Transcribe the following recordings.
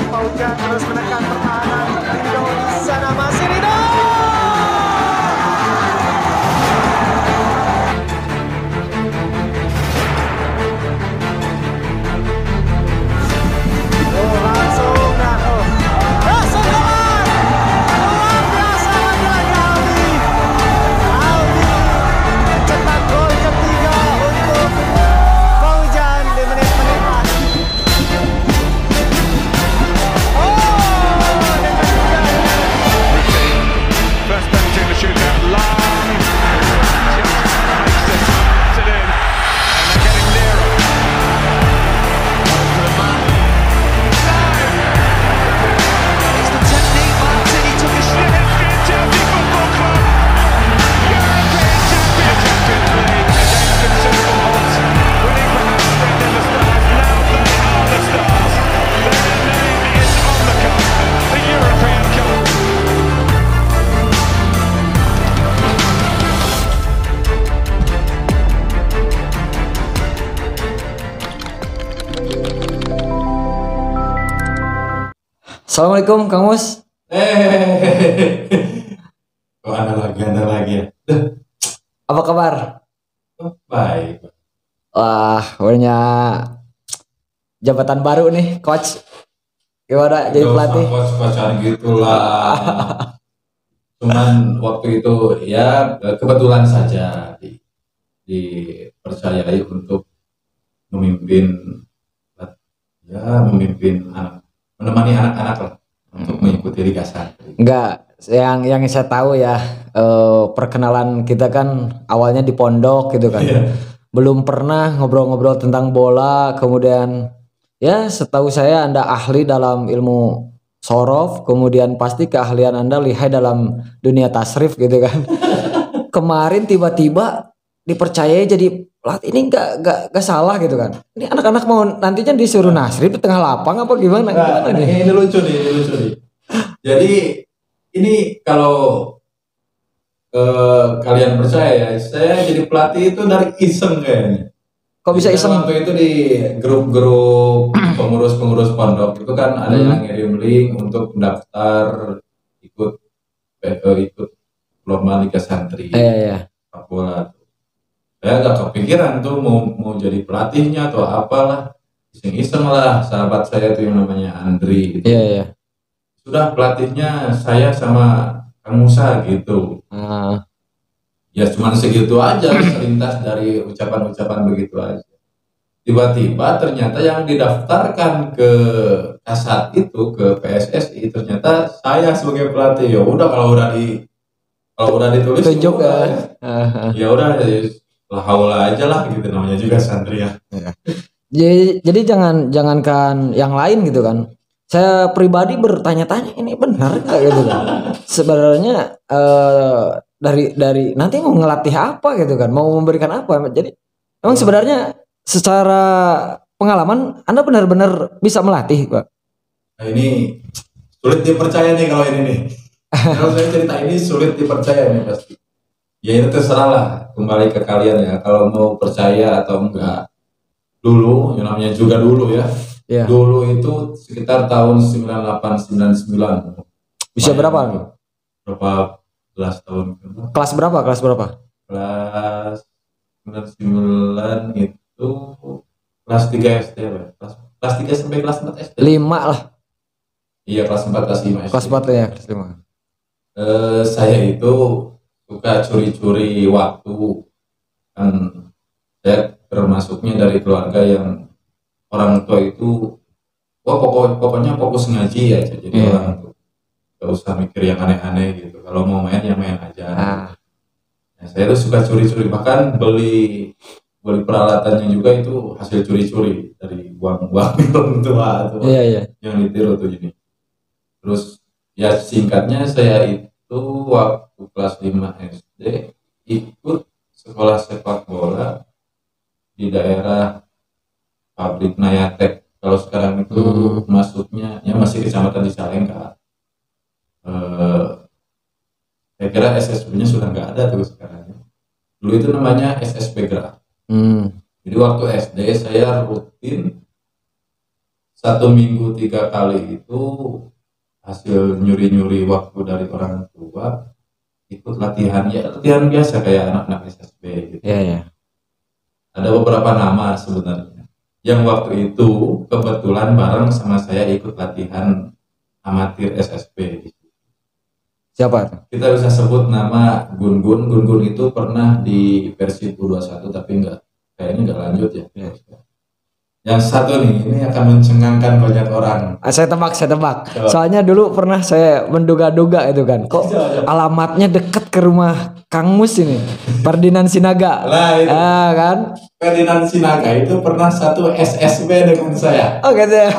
Paujan terus menekan pertahanan. Rido di sana masih Rido. Assalamualaikum Kang Mus. Kok anda lagi ya? Apa kabar? Baik. Wah, punya jabatan baru nih, coach. Gimana jadi pelatih? Coach-coachan gitulah. Cuman waktu itu ya kebetulan saja dipercayai untuk memimpin menemani anak-anak lah untuk mengikuti Liga Santri. Enggak, yang saya tahu ya, perkenalan kita kan awalnya di pondok gitu kan. Iya. Belum pernah ngobrol-ngobrol tentang bola, kemudian ya setahu saya Anda ahli dalam ilmu sorof, kemudian pasti keahlian Anda lihai dalam dunia tasrif gitu kan. Kemarin tiba-tiba dipercayai jadi pelatih, ini nggak salah gitu kan. Ini anak-anak mau nantinya disuruh nasrif di tengah lapang apa gimana? Nah, Gimana nih? ini lucu nih. Jadi ini kalau kalian percaya ya, saya jadi pelatih itu dari iseng kayaknya. Kok bisa Jadi iseng? waktu itu di grup-grup pengurus-pengurus pondok itu kan ada yang ngirim link untuk mendaftar ikut lomba Liga Santri Iya. sepak bola. Saya nggak kepikiran tuh mau jadi pelatihnya atau apalah, iseng-iseng lah. Sahabat saya tuh yang namanya Andri gitu. Iya. Sudah pelatihnya saya sama Kang Musa gitu. Ya cuma segitu aja, selintas dari ucapan-ucapan begitu aja. Tiba-tiba ternyata yang didaftarkan ke Kasat itu, ke PSSI, ternyata saya sebagai pelatih. Ya udah kalau udah ditulis Tunjuk ya udah lah haula aja lah gitu, namanya juga santri ya. Jadi jangankan yang lain gitu kan. Saya pribadi bertanya-tanya ini benar nggak gitu kan. Sebenarnya dari nanti mau ngelatih apa gitu kan, mau memberikan apa. Jadi emang sebenarnya secara pengalaman Anda benar-benar bisa melatih, Pak. Nah ini sulit dipercaya nih kalau ini nih. Kalau saya cerita ini sulit dipercaya nih pasti. Ya itu terserah lah, kembali ke kalian ya. Kalau mau percaya atau enggak. Dulu, yang namanya juga dulu ya. Iya. Dulu itu sekitar tahun 98-99. Bisa berapa? Berapa belas tahun? Kelas berapa? Kelas 99 itu kelas 3 SD ya. Kelas 3 sampai kelas 4 SD. 5 lah. Iya, kelas 4 kelas 5 SD. Kelas 4 ya, kelas 5. Saya itu suka curi-curi waktu, kan saya termasuknya dari keluarga yang orang tua itu pokoknya fokus ngaji aja, jadi orang tuh gak usah mikir yang aneh-aneh gitu, kalau mau main ya main aja. Nah, saya tuh suka curi-curi, bahkan beli peralatannya juga itu hasil curi-curi dari uang orang tua tuh. Iya. Yang ditiru tuh ini. Terus ya singkatnya saya itu waktu kelas 5 SD ikut sekolah sepak bola di daerah Pabrik Nayatek. Kalau sekarang itu masuknya ya masih kecamatan di Cicalengka. Saya kira SSB-nya sudah nggak ada tuh sekarang. Dulu itu namanya SSB Gerak. Jadi waktu SD saya rutin 1 minggu 3 kali itu hasil nyuri-nyuri waktu dari orang tua, ikut latihan, ya latihan biasa kayak anak-anak SSB gitu. Iya, iya. Ada beberapa nama sebenarnya yang waktu itu kebetulan bareng sama saya ikut latihan amatir SSB. Siapa tuh? Kita bisa sebut nama Gun-Gun. Gun-Gun itu pernah di Persib U21 tapi kayaknya nggak lanjut ya. Yang satu nih, ini akan mencengangkan banyak orang. Saya tebak. Coba. Soalnya dulu pernah saya menduga-duga itu kan. Kok alamatnya deket ke rumah Kang Mus ini. Ferdinand Sinaga. Lah itu. Kan? Ferdinand Sinaga itu pernah satu SSB dengan saya. Oh gitu ya.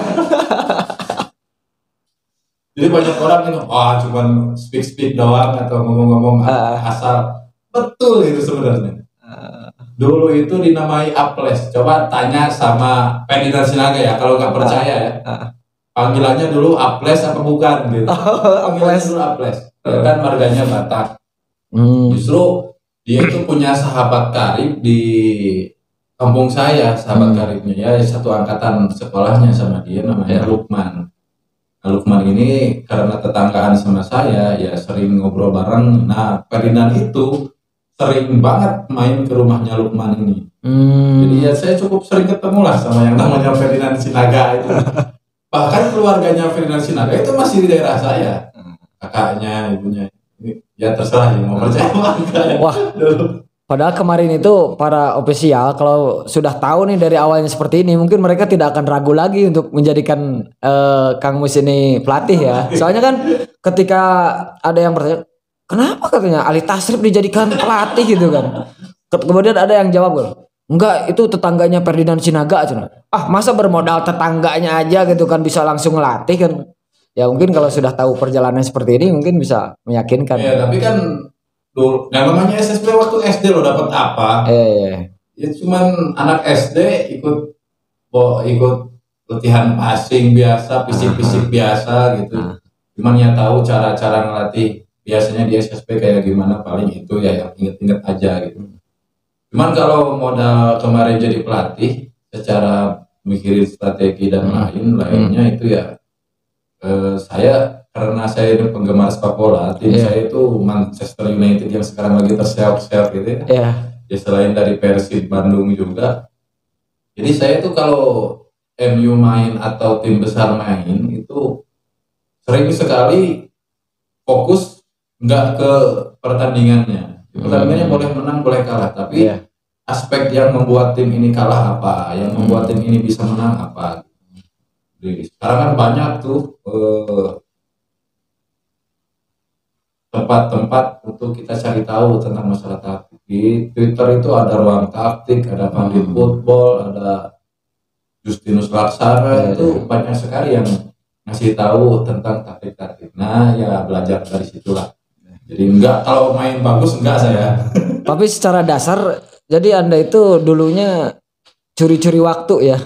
Jadi banyak orang itu, cuman speak doang atau ngomong-ngomong asal. Betul itu sebenarnya. Dulu itu dinamai Aples. Coba tanya sama Ferdinand Sinaga ya, kalau nggak percaya ya. Panggilannya dulu Aples apa bukan gitu. Panggilannya dulu Aples. Kan marganya Batak. Justru dia itu punya sahabat karib di kampung saya, sahabat karibnya ya satu angkatan sekolahnya sama dia, namanya Lukman. Nah, Lukman ini karena tetanggaan sama saya ya sering ngobrol bareng. Nah, Ferdinand itu sering banget main ke rumahnya Lukman ini. Jadi ya saya cukup sering ketemu lah sama yang namanya Ferdinand Sinaga itu. Bahkan keluarganya Ferdinand Sinaga itu masih di daerah saya. Kakaknya, ibunya. Ya terserah ya mau percaya enggak. Wah. Padahal kemarin itu para ofisial kalau sudah tahu nih dari awalnya seperti ini, mungkin mereka tidak akan ragu lagi untuk menjadikan Kang Mus ini pelatih ya. Soalnya kan ketika ada yang bertanya, kenapa katanya Ali Tasrif dijadikan pelatih gitu kan. Kemudian ada yang jawab, enggak, itu tetangganya Ferdinand Sinaga aja. Masa bermodal tetangganya aja gitu kan bisa langsung ngelatih kan. Ya mungkin kalau sudah tahu perjalanan seperti ini mungkin bisa meyakinkan. Ya tapi kan dulu, yang namanya SSB waktu SD lo dapat apa? Ya cuman anak SD ikut latihan passing biasa, fisik biasa gitu. Cuman ya tahu cara-cara ngelatih biasanya di SSB kayak gimana, paling itu ya yang inget-inget aja gitu. Cuman kalau modal kemarin jadi pelatih secara mikirin strategi dan lainnya itu ya saya karena saya ini penggemar sepak bola, tim saya itu Manchester United yang sekarang lagi terseok-seok gitu ya. Ya selain dari Persib Bandung juga. Jadi saya itu kalau MU main atau tim besar main itu sering sekali fokus nggak ke pertandingannya. Pertandingannya boleh menang boleh kalah, tapi aspek yang membuat tim ini kalah apa, yang membuat tim ini bisa menang apa. Jadi, sekarang kan banyak tuh tempat-tempat untuk kita cari tahu tentang masalah taktik. Di Twitter itu ada Ruang Taktik, ada Pandit Football, ada Justinus Laksana, itu banyak sekali yang ngasih tahu tentang taktik-taktik. Nah ya belajar dari situlah. Jadi enggak kalau main bagus enggak saya. Tapi secara dasar jadi Anda itu dulunya curi-curi waktu ya.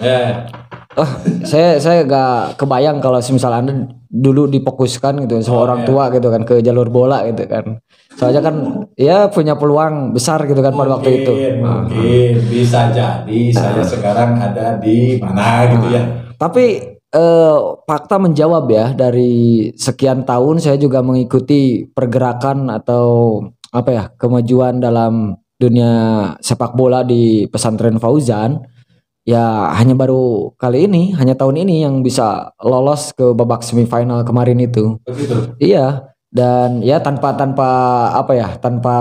Saya gak kebayang kalau misalnya Anda dulu difokuskan gitu sama orang tua gitu kan ke jalur bola gitu kan. Soalnya kan ya punya peluang besar gitu kan pada waktu itu. Mungkin bisa jadi saya sekarang ada di mana gitu ya. Tapi fakta menjawab ya, dari sekian tahun saya juga mengikuti pergerakan atau kemajuan dalam dunia sepak bola di Pesantren Fauzan. Ya hanya baru kali ini, hanya tahun ini yang bisa lolos ke babak semifinal kemarin itu. Begitu. Iya, dan ya tanpa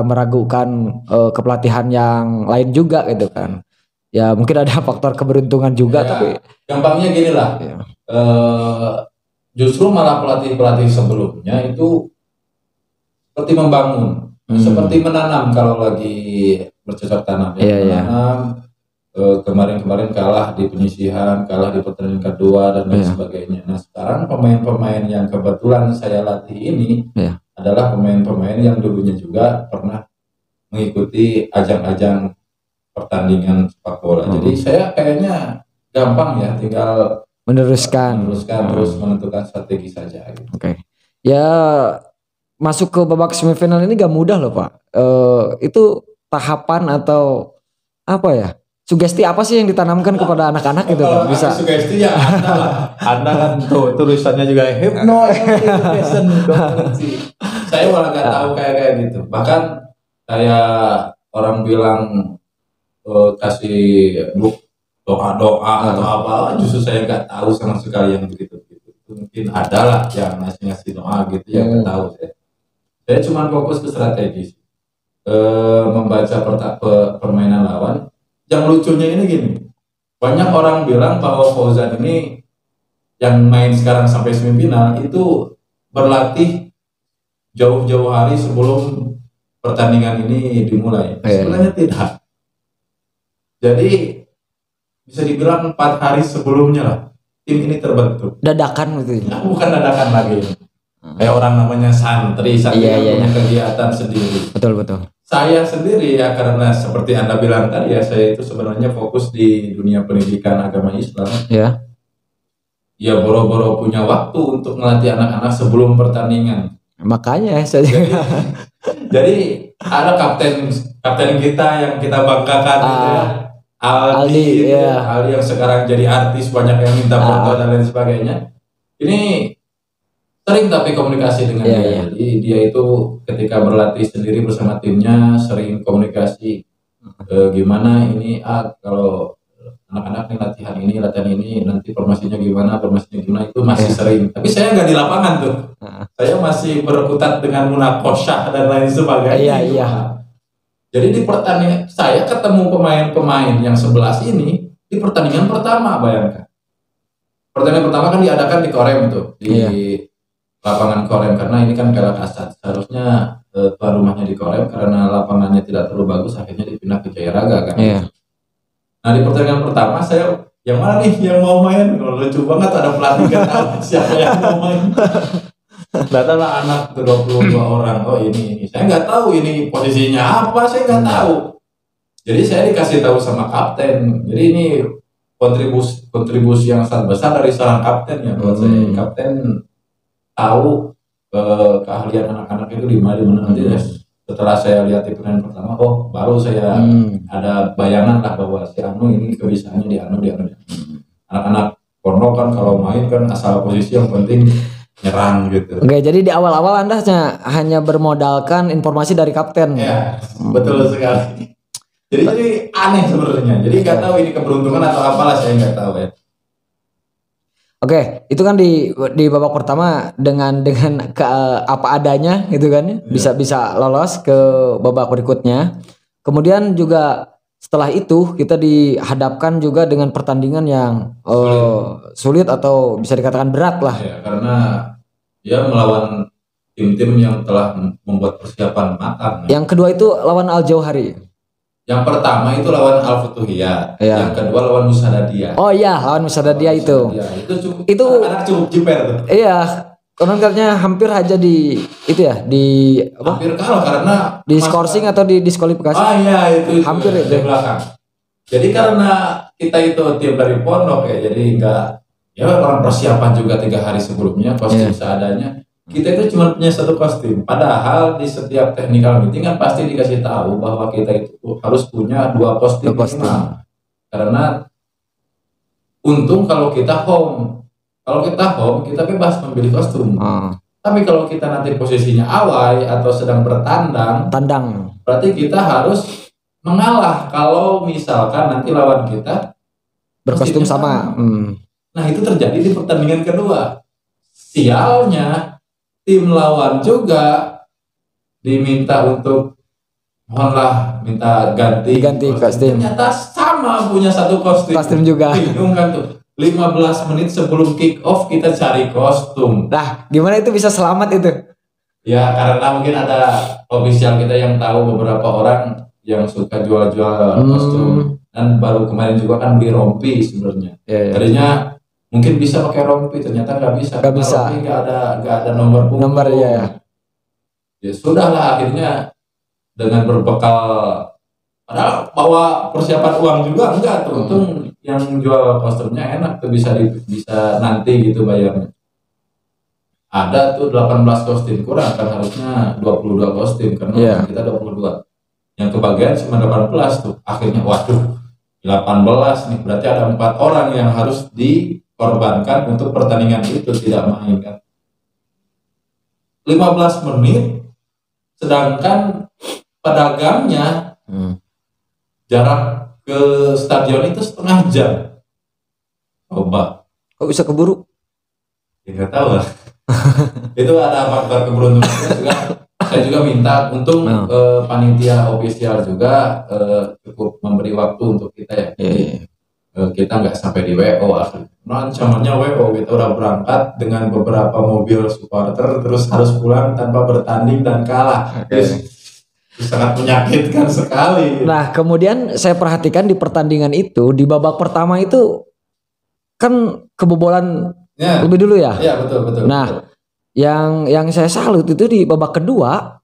meragukan kepelatihan yang lain juga gitu kan. Ya mungkin ada faktor keberuntungan juga, tapi gampangnya gini lah. Justru malah pelatih sebelumnya itu seperti membangun, seperti menanam kalau lagi bercocok tanam. Menanam. Kemarin kalah di penyisihan, kalah di pertandingan kedua dan lain sebagainya. Nah sekarang pemain-pemain yang kebetulan saya latih ini adalah pemain-pemain yang dulunya juga pernah mengikuti ajang-ajang pertandingan sepak bola. Jadi saya kayaknya gampang ya, tinggal meneruskan terus menentukan strategi saja. Gitu. Ya masuk ke babak semifinal ini gak mudah loh Pak. Itu tahapan atau apa ya? sugesti apa sih yang ditanamkan kepada anak-anak gitu Kalau bisa. sugesti ya Anda lah. Anda kan tuh tulisannya juga hypnosis community. Saya malah nggak tahu kayak gitu. Bahkan kayak orang bilang kasih doa atau apa, justru saya nggak tahu sama sekali yang begitu. Mungkin ada lah yang ngasih doa gitu yang nggak tahu saya. Saya cuma fokus ke strategis, membaca permainan lawan. Yang lucunya ini gini, banyak orang bilang bahwa Fauzan ini yang main sekarang sampai semifinal itu berlatih jauh-jauh hari sebelum pertandingan ini dimulai. Sebenarnya tidak. Jadi bisa dibilang 4 hari sebelumnya lah tim ini terbentuk. Dadakan gitu. Nah, bukan dadakan lagi. Kayak orang namanya santri punya kegiatan sendiri. Betul. Saya sendiri ya, karena seperti Anda bilang tadi ya, saya itu sebenarnya fokus di dunia pendidikan agama Islam. Ya. Ya boro-boro punya waktu untuk melatih anak-anak sebelum pertandingan. Makanya saya jadi ada kapten kita yang kita banggakan gitu ya. Aldi gitu, Aldi yang sekarang jadi artis, banyak yang minta foto dan lain sebagainya. Ini sering tapi komunikasi dengan dia. Jadi dia itu ketika berlatih sendiri bersama timnya sering komunikasi gimana ini kalau anak-anak nih latihan ini nanti formasinya gimana itu masih sering. Tapi saya nggak di lapangan tuh. Saya masih berkutat dengan munakosyah dan lain sebagainya. Jadi di pertandingan saya ketemu pemain-pemain yang 11 ini di pertandingan pertama, bayangkan. Pertandingan pertama kan diadakan di Korem tuh, di lapangan Korem, karena ini kan Pelak Asad. Seharusnya tuan rumahnya di Korem, karena lapangannya tidak terlalu bagus akhirnya dipindah ke Jaya Raga kan. Nah di pertandingan pertama saya yang mana nih yang mau main? Lucu banget, ada pelatih gak tahu siapa yang mau main. Datanglah anak 22 orang. Oh ini saya nggak tahu ini posisinya apa, saya nggak tahu. Jadi saya dikasih tahu sama kapten. Jadi ini kontribusi yang sangat besar dari seorang kapten ya buat saya. Kapten tahu keahlian anak-anak itu di mana nanti. Setelah saya lihat di pertandingan pertama, baru saya ada bayangan lah bahwa si Anu ini kebiasaannya di Anu. Anak-anak Porno kan kalau main kan asal posisi yang penting nyerang gitu. Oke, jadi di awal-awal Anda hanya bermodalkan informasi dari kapten. Ya, betul sekali. Jadi aneh sebenarnya. Jadi nggak tahu ini keberuntungan atau apalah, saya nggak tahu ya. Oke, itu kan di babak pertama dengan apa adanya gitu kan, bisa lolos ke babak berikutnya. Kemudian juga setelah itu kita dihadapkan juga dengan pertandingan yang sulit atau bisa dikatakan berat lah. Ya, karena dia melawan tim-tim yang telah membuat persiapan matang. Yang kedua itu lawan Al Jauhari. Yang pertama itu lawan Al Futuhiyah. Yang kedua lawan Musa Dadia. Oh iya, lawan Musa Dadia itu. Itu anak cukup jiper tuh. Iya. Konon katanya hampir aja di hampir kalah karena di skorsing atau di diskualifikasi. Iya itu hampir itu di belakang. Jadi karena kita itu tim dari pondok ya, jadi enggak orang persiapan juga 3 hari sebelumnya kostum seadanya. Kita itu cuma punya 1 kostum. Padahal di setiap technical meeting kan pasti dikasih tahu bahwa kita itu harus punya 2 kostum. Karena untung kalau kita home. Kalau kita home, kita bebas memilih kostum. Tapi kalau kita nanti posisinya away atau sedang tandang, berarti kita harus mengalah kalau misalkan nanti lawan kita berkostum sama. Nah itu terjadi di pertandingan kedua. Sialnya tim lawan juga diminta untuk minta ganti kostum. Ternyata sama punya 1 kostum. Kostum juga. Bingung kan tuh. 15 menit sebelum kick off kita cari kostum. Nah, gimana itu bisa selamat itu? Ya karena mungkin ada official kita yang tahu beberapa orang yang suka jual-jual kostum. Dan baru kemarin juga kan beli rompi sebenarnya. Tadinya mungkin bisa pakai rompi, ternyata nggak bisa. Rompi nggak ada nomor punggung. Ya sudahlah, akhirnya dengan berbekal, padahal bawa persiapan uang juga enggak tuh. Untung yang jual kostumnya enak tuh, bisa nanti gitu bayarnya. Ada tuh 18 kostum, kurang kan harusnya 22 kostum karena kita 22. Yang kebagian cuma 18 tuh. Akhirnya waduh, 18 nih, berarti ada 4 orang yang harus dikorbankan untuk pertandingan itu, tidak main kan. 15 menit, sedangkan pedagangnya jarak ke stadion itu setengah jam. Coba. Kok bisa keburu? Ya nggak tahu lah. Itu ada faktor keberuntungan juga. Saya juga minta untung panitia ofisial juga cukup memberi waktu untuk kita ya. Kita nggak sampai di WO akhirnya. Nah, ancamannya WO, kita udah berangkat dengan beberapa mobil supporter terus harus pulang tanpa bertanding dan kalah. Terus sangat menyakitkan sekali. Nah, kemudian saya perhatikan di pertandingan itu, di babak pertama itu kan kebobolan lebih dulu ya. Iya, betul. Nah, betul. yang saya salut itu di babak kedua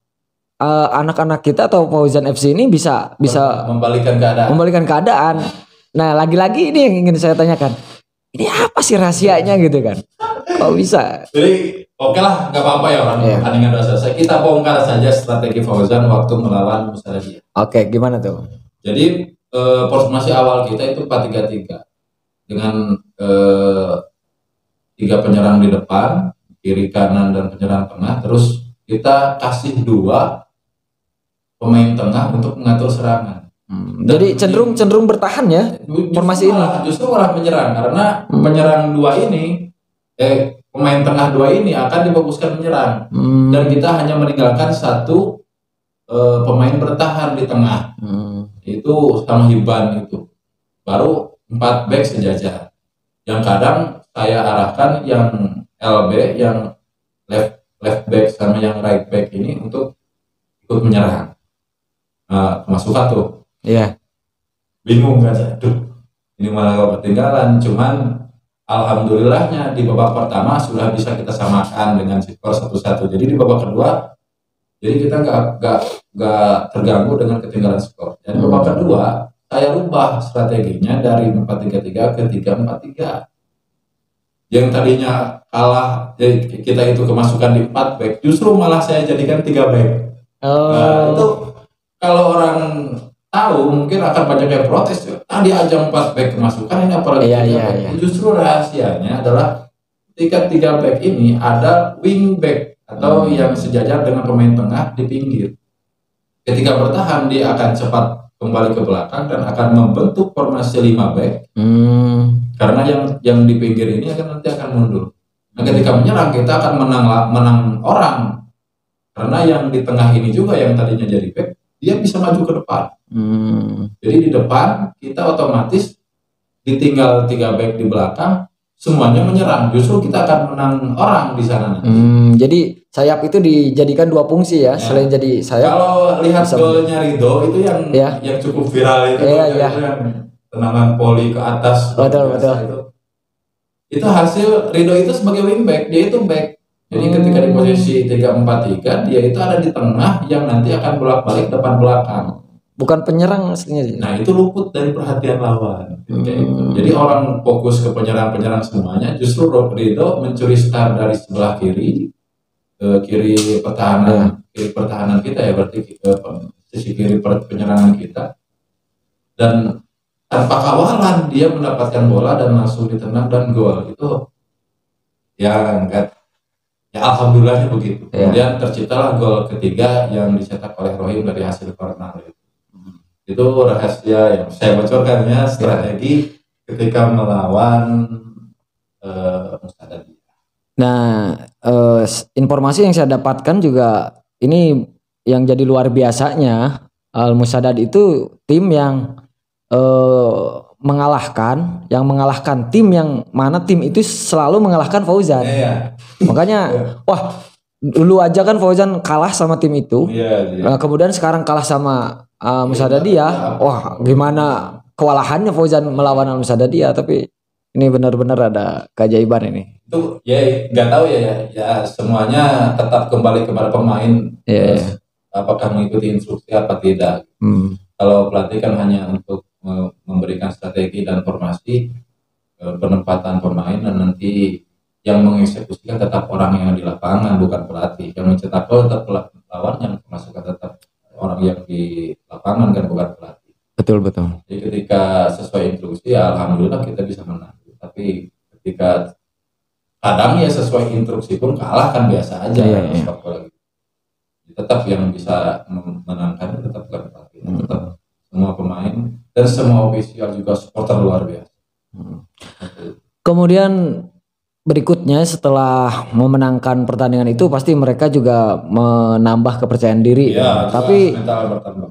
anak-anak kita atau Fauzan FC ini bisa membalikan keadaan. Nah, lagi-lagi ini yang ingin saya tanyakan. Ini apa sih rahasianya gitu kan? Kok bisa? Jadi oke lah, nggak apa-apa ya orang pertandingan udah selesai. Kita bongkar saja strategi Fauzan waktu melawan Musadia. Oke, gimana tuh? Jadi formasi awal kita itu 4-3-3 dengan 3 penyerang di depan, kiri kanan dan penyerang tengah. Terus kita kasih 2 pemain tengah untuk mengatur serangan. Jadi cenderung bertahan ya formasi ini. Justru malah menyerang karena penyerang 2 ini pemain tengah 2 ini akan difokuskan menyerang dan kita hanya meninggalkan 1 pemain bertahan di tengah. Itu sama Hiban itu. Baru 4 back sejajar. Yang kadang saya arahkan yang LB, yang left back sama yang right back ini untuk ikut menyerang. Kemasukan tuh. Iya. Bingung kan, aduh ini malah ketinggalan. Cuman alhamdulillahnya di babak pertama sudah bisa kita samakan dengan skor 1-1. Jadi di babak kedua, jadi kita nggak terganggu dengan ketinggalan skor. Dan babak kedua saya rubah strateginya dari 4-3-3 ke 3-4-3. Yang tadinya kalah, jadi kita itu kemasukan di 4 back, justru malah saya jadikan 3 back. Nah, itu kalau orang tahu mungkin akan banyak yang protes. Tadi aja 4 back kemasukan, ini apalagi 3 back. Justru rahasianya adalah ketika 3 back ini ada wing back atau yang sejajar dengan pemain tengah di pinggir. Ketika bertahan dia akan cepat kembali ke belakang dan akan membentuk formasi 5 back. Karena yang di pinggir ini nanti akan mundur. Nah, ketika menyerang kita akan menang orang. Karena yang di tengah ini juga yang tadinya jadi back, dia bisa maju ke depan. Jadi di depan kita otomatis ditinggal 3 back di belakang, semuanya menyerang. Justru kita akan menang orang di sana nanti. Jadi sayap itu dijadikan 2 fungsi ya. Selain jadi sayap. Kalau lihat golnya Ridho itu yang cukup viral itu, yang tendangan poli ke atas. Betul. Itu hasil Ridho itu sebagai wingback, dia itu back. Jadi ketika di posisi 3-4-3 dia itu ada di tengah yang nanti akan bolak-balik depan belakang. Bukan penyerang aslinya. Nah, itu luput dari perhatian lawan. Jadi orang fokus ke penyerang semuanya, justru Ridho mencuri start dari sebelah kiri pertahanan kita ya, berarti sisi kiri penyerangan kita. Dan tanpa kawalan dia mendapatkan bola dan langsung ditendang dan gol. Itu ya alhamdulillahnya begitu. Kemudian terciptalah gol ketiga yang dicetak oleh Rohim dari hasil corner. Itu rahasia yang saya bocorkan ya, strategi ketika melawan Musadia. Nah, informasi yang saya dapatkan juga ini yang jadi luar biasanya, Al Musaddad itu tim yang mengalahkan tim yang mana tim itu selalu mengalahkan Fauzan. Makanya wah, dulu aja kan Fauzan kalah sama tim itu. Kemudian sekarang kalah sama Musadia. Wah, gimana kewalahannya Fauzan melawan Al Musadia, tapi ini benar-benar ada keajaiban ini. Itu ya nggak tahu ya semuanya tetap kembali kepada pemain. Apakah mengikuti instruksi apa tidak. Kalau pelatih kan hanya untuk memberikan strategi dan formasi, penempatan pemain, dan nanti yang mengeksekusikan tetap orang yang di lapangan, bukan pelatih. Yang mencetak gol tetap lawan, yang masukkan tetap orang yang di lapangan kan, bukan pelatih. Betul betul. Jadi ketika sesuai instruksi ya alhamdulillah kita bisa menang. Tapi ketika kadang ya sesuai instruksi pun kalah kan biasa aja. Iya, iya. Sepak bola gitu. Tetap yang bisa menangkan tetap pelatih, tetap semua pemain dan semua ofisial juga supporter luar biasa. Kemudian berikutnya setelah memenangkan pertandingan itu pasti mereka juga menambah kepercayaan diri. Iya, Tapi mental bertambah.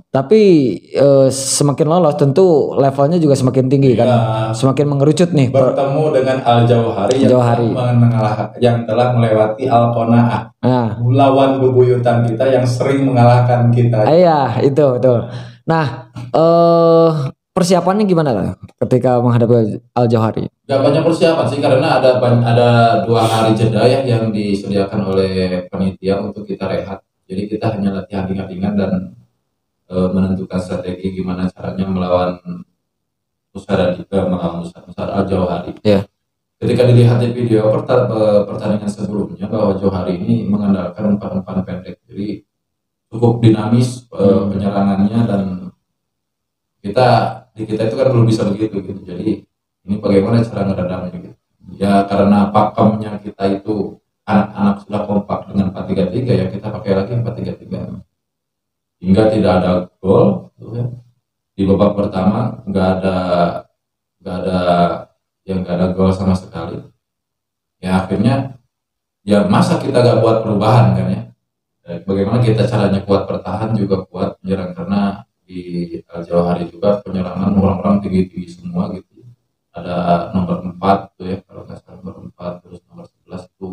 semakin lolos tentu levelnya juga semakin tinggi kan. Iya. Semakin mengerucut nih. Bertemu dengan Al Jauhari yang telah melewati Al Qanaah. Nah, Lawan bebuyutan kita yang sering mengalahkan kita. iya itu betul. Nah, persiapannya gimana lah ketika menghadapi Al Jauhari? Gak banyak persiapan sih karena ada 2 hari jeda ya yang disediakan oleh panitia untuk kita rehat. Jadi kita hanya latihan ringan-ringan dan menentukan strategi gimana caranya melawan Musara Al Jauhari. Iya. Ketika dilihat di video pertandingan sebelumnya bahwa Jauhari ini mengandalkan umpan-umpan pendek, jadi cukup dinamis penyerangannya dan kita itu kan belum bisa begitu gitu. Jadi ini bagaimana cara ngeredamnya gitu. Ya karena pakemnya kita itu anak-anak sudah kompak dengan 4-3-3 ya kita pakai lagi 4-3-3. Hingga tidak ada gol gitu ya. Di babak pertama nggak ada gol sama sekali. Ya akhirnya ya masa kita nggak buat perubahan kan ya. Bagaimana kita caranya kuat bertahan juga kuat menyerang karena di Al Jauhari juga penyerangan orang-orang tinggi-tinggi semua gitu. Ada nomor 4 tuh ya kalau nggak salah nomor 4 terus nomor 11 itu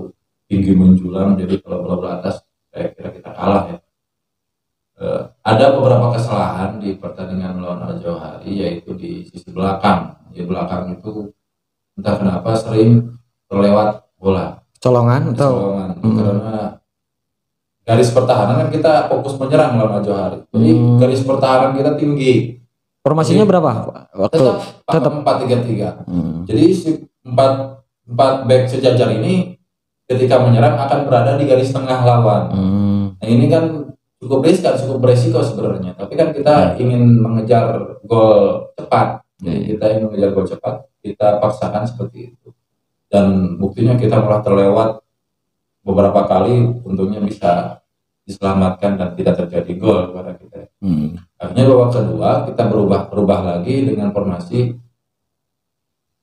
tinggi menjulang, jadi kalau bola atas saya kira kita kalah ya. Ada beberapa kesalahan di pertandingan melawan Al Jauhari yaitu di sisi belakang. Di belakang itu entah kenapa sering terlewat bola. Colongan atau Karena garis pertahanan kan kita fokus menyerang melawan Al Jauhari. Jadi garis pertahanan kita tinggi. formasinya berapa waktu? Tetap 4-3-3. Jadi si 4 back sejajar ini ketika menyerang akan berada di garis tengah lawan. Nah ini kan cukup beresiko sebenarnya. Tapi kan kita ingin mengejar gol cepat. Jadi kita ingin mengejar gol cepat, kita paksakan seperti itu. Dan buktinya kita malah terlewat beberapa kali, untungnya bisa diselamatkan dan tidak terjadi gol kepada kita. Akhirnya babak kedua kita berubah lagi dengan formasi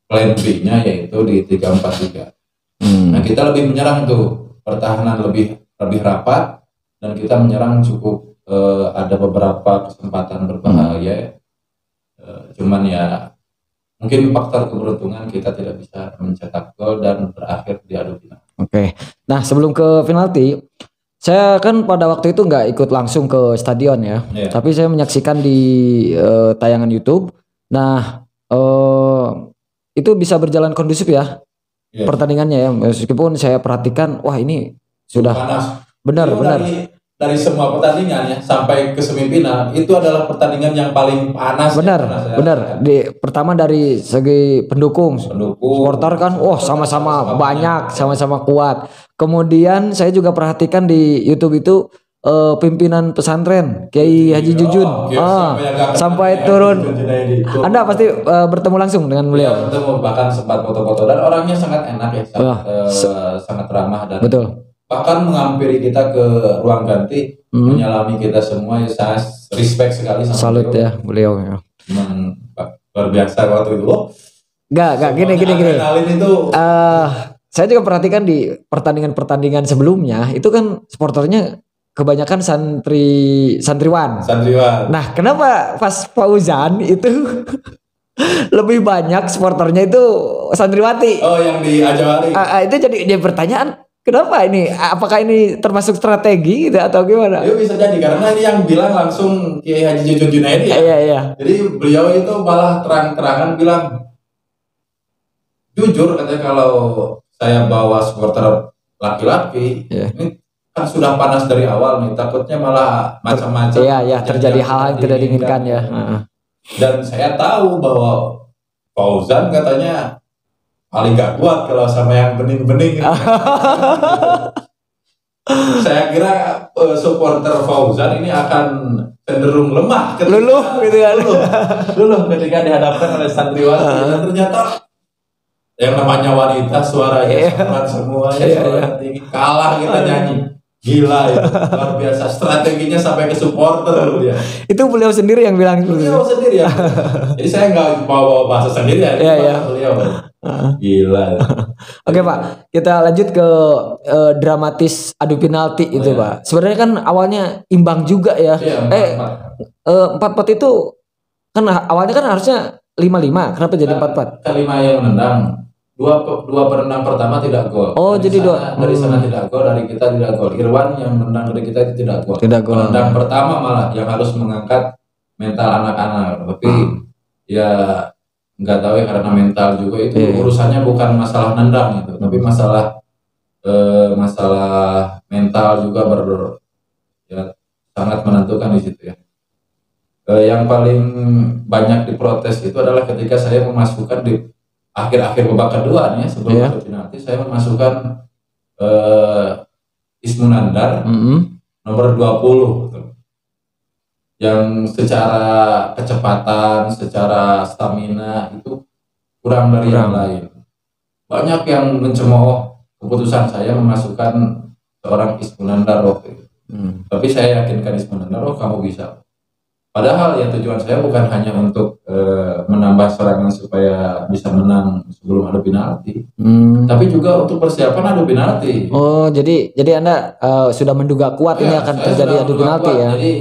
plan B-nya yaitu di 3-4-3. Nah kita lebih menyerang tuh, pertahanan lebih rapat dan kita menyerang cukup ada beberapa kesempatan berbahaya. Cuman ya mungkin faktor keberuntungan kita tidak bisa mencetak gol dan berakhir di adu final. Oke. Nah sebelum ke penalti, saya kan pada waktu itu nggak ikut langsung ke stadion ya, tapi saya menyaksikan di tayangan YouTube. Nah itu bisa berjalan kondusif ya pertandingannya ya, meskipun saya perhatikan, wah ini sudah panas. Benar. Dari semua pertandingan ya sampai ke semifinal itu adalah pertandingan yang paling panas. Benar. Pertama dari segi pendukung, supporter kan, sama-sama banyak, sama-sama kuat. Kemudian saya juga perhatikan di YouTube itu pimpinan pesantren Kiai Haji Jujun, sampai turun. Anda pasti bertemu langsung dengan beliau. Bertemu, bahkan sempat foto-foto dan orangnya sangat enak ya, sangat ramah dan bahkan menghampiri kita ke ruang ganti, menyalami kita semua ya, saya respect sekali sama salut ya beliau ya. Luar biasa waktu itu. Gak gini. Saya juga perhatikan di pertandingan sebelumnya itu kan supporternya kebanyakan santriwan. Nah, kenapa pas Fauzan itu lebih banyak supporternya itu santriwati? Oh, yang di Al Jauhari. Itu jadi pertanyaan, kenapa ini? Apakah ini termasuk strategi gitu atau gimana? Itu bisa jadi karena ini yang bilang langsung Kiai Haji Jujun Junaidi ya. Iya. Jadi beliau itu malah terang-terangan bilang, jujur katanya kalau saya bawa supporter laki-laki, ini kan sudah panas dari awal nih, takutnya malah macam-macam. Iya, terjadi hal yang tidak diinginkan ya. Dan saya tahu bahwa Fauzan katanya paling gak kuat kalau sama yang bening-bening. Saya kira supporter Fauzan ini akan cenderung lemah ketika, Luluh gitu kan. luluh ketika dihadapkan oleh santriwati. Dan ternyata yang namanya wanita suaranya sempurna semua ya, suara tinggi, kalah kita nyanyi. Gila ya, luar biasa strateginya sampai ke supporter loh dia. Itu beliau sendiri yang bilang gitu. Beliau sendiri ya. Jadi saya nggak bawa bahasa sendiri ya. Iya. Beliau. Gila. Oke Pak, kita lanjut ke dramatis adu penalti itu Pak. Sebenarnya kan awalnya imbang juga ya. Iya, 4-4 itu kan awalnya kan harusnya 5-5. Kenapa jadi 4-4? Kelima yang menendang. Dua penendang pertama tidak gol. Oh, jadi dari sana tidak gol, dari kita tidak gol. Irwan yang menendang dari kita itu tidak gol. Tidak gol. Penendang pertama malah yang harus mengangkat mental anak-anak. Tapi ya nggak tahu ya, karena mental juga itu urusannya bukan masalah nendang itu, tapi masalah mental juga sangat menentukan di situ ya. Yang paling banyak diprotes itu adalah ketika saya memasukkan di akhir-akhir babak kedua nih, sebelum adu penalti, saya memasukkan Ismunandar nomor 20 gitu. Yang secara kecepatan, secara stamina itu kurang dari yang lain. Banyak yang mencemooh keputusan saya memasukkan seorang Ismunandar waktu itu. Tapi saya yakinkan Ismunandar, kamu bisa. Padahal ya tujuan saya bukan hanya untuk menambah serangan supaya bisa menang sebelum adu penalti, tapi juga untuk persiapan adu penalti. Oh, jadi Anda sudah menduga kuat ini akan terjadi adu penalti ya? Jadi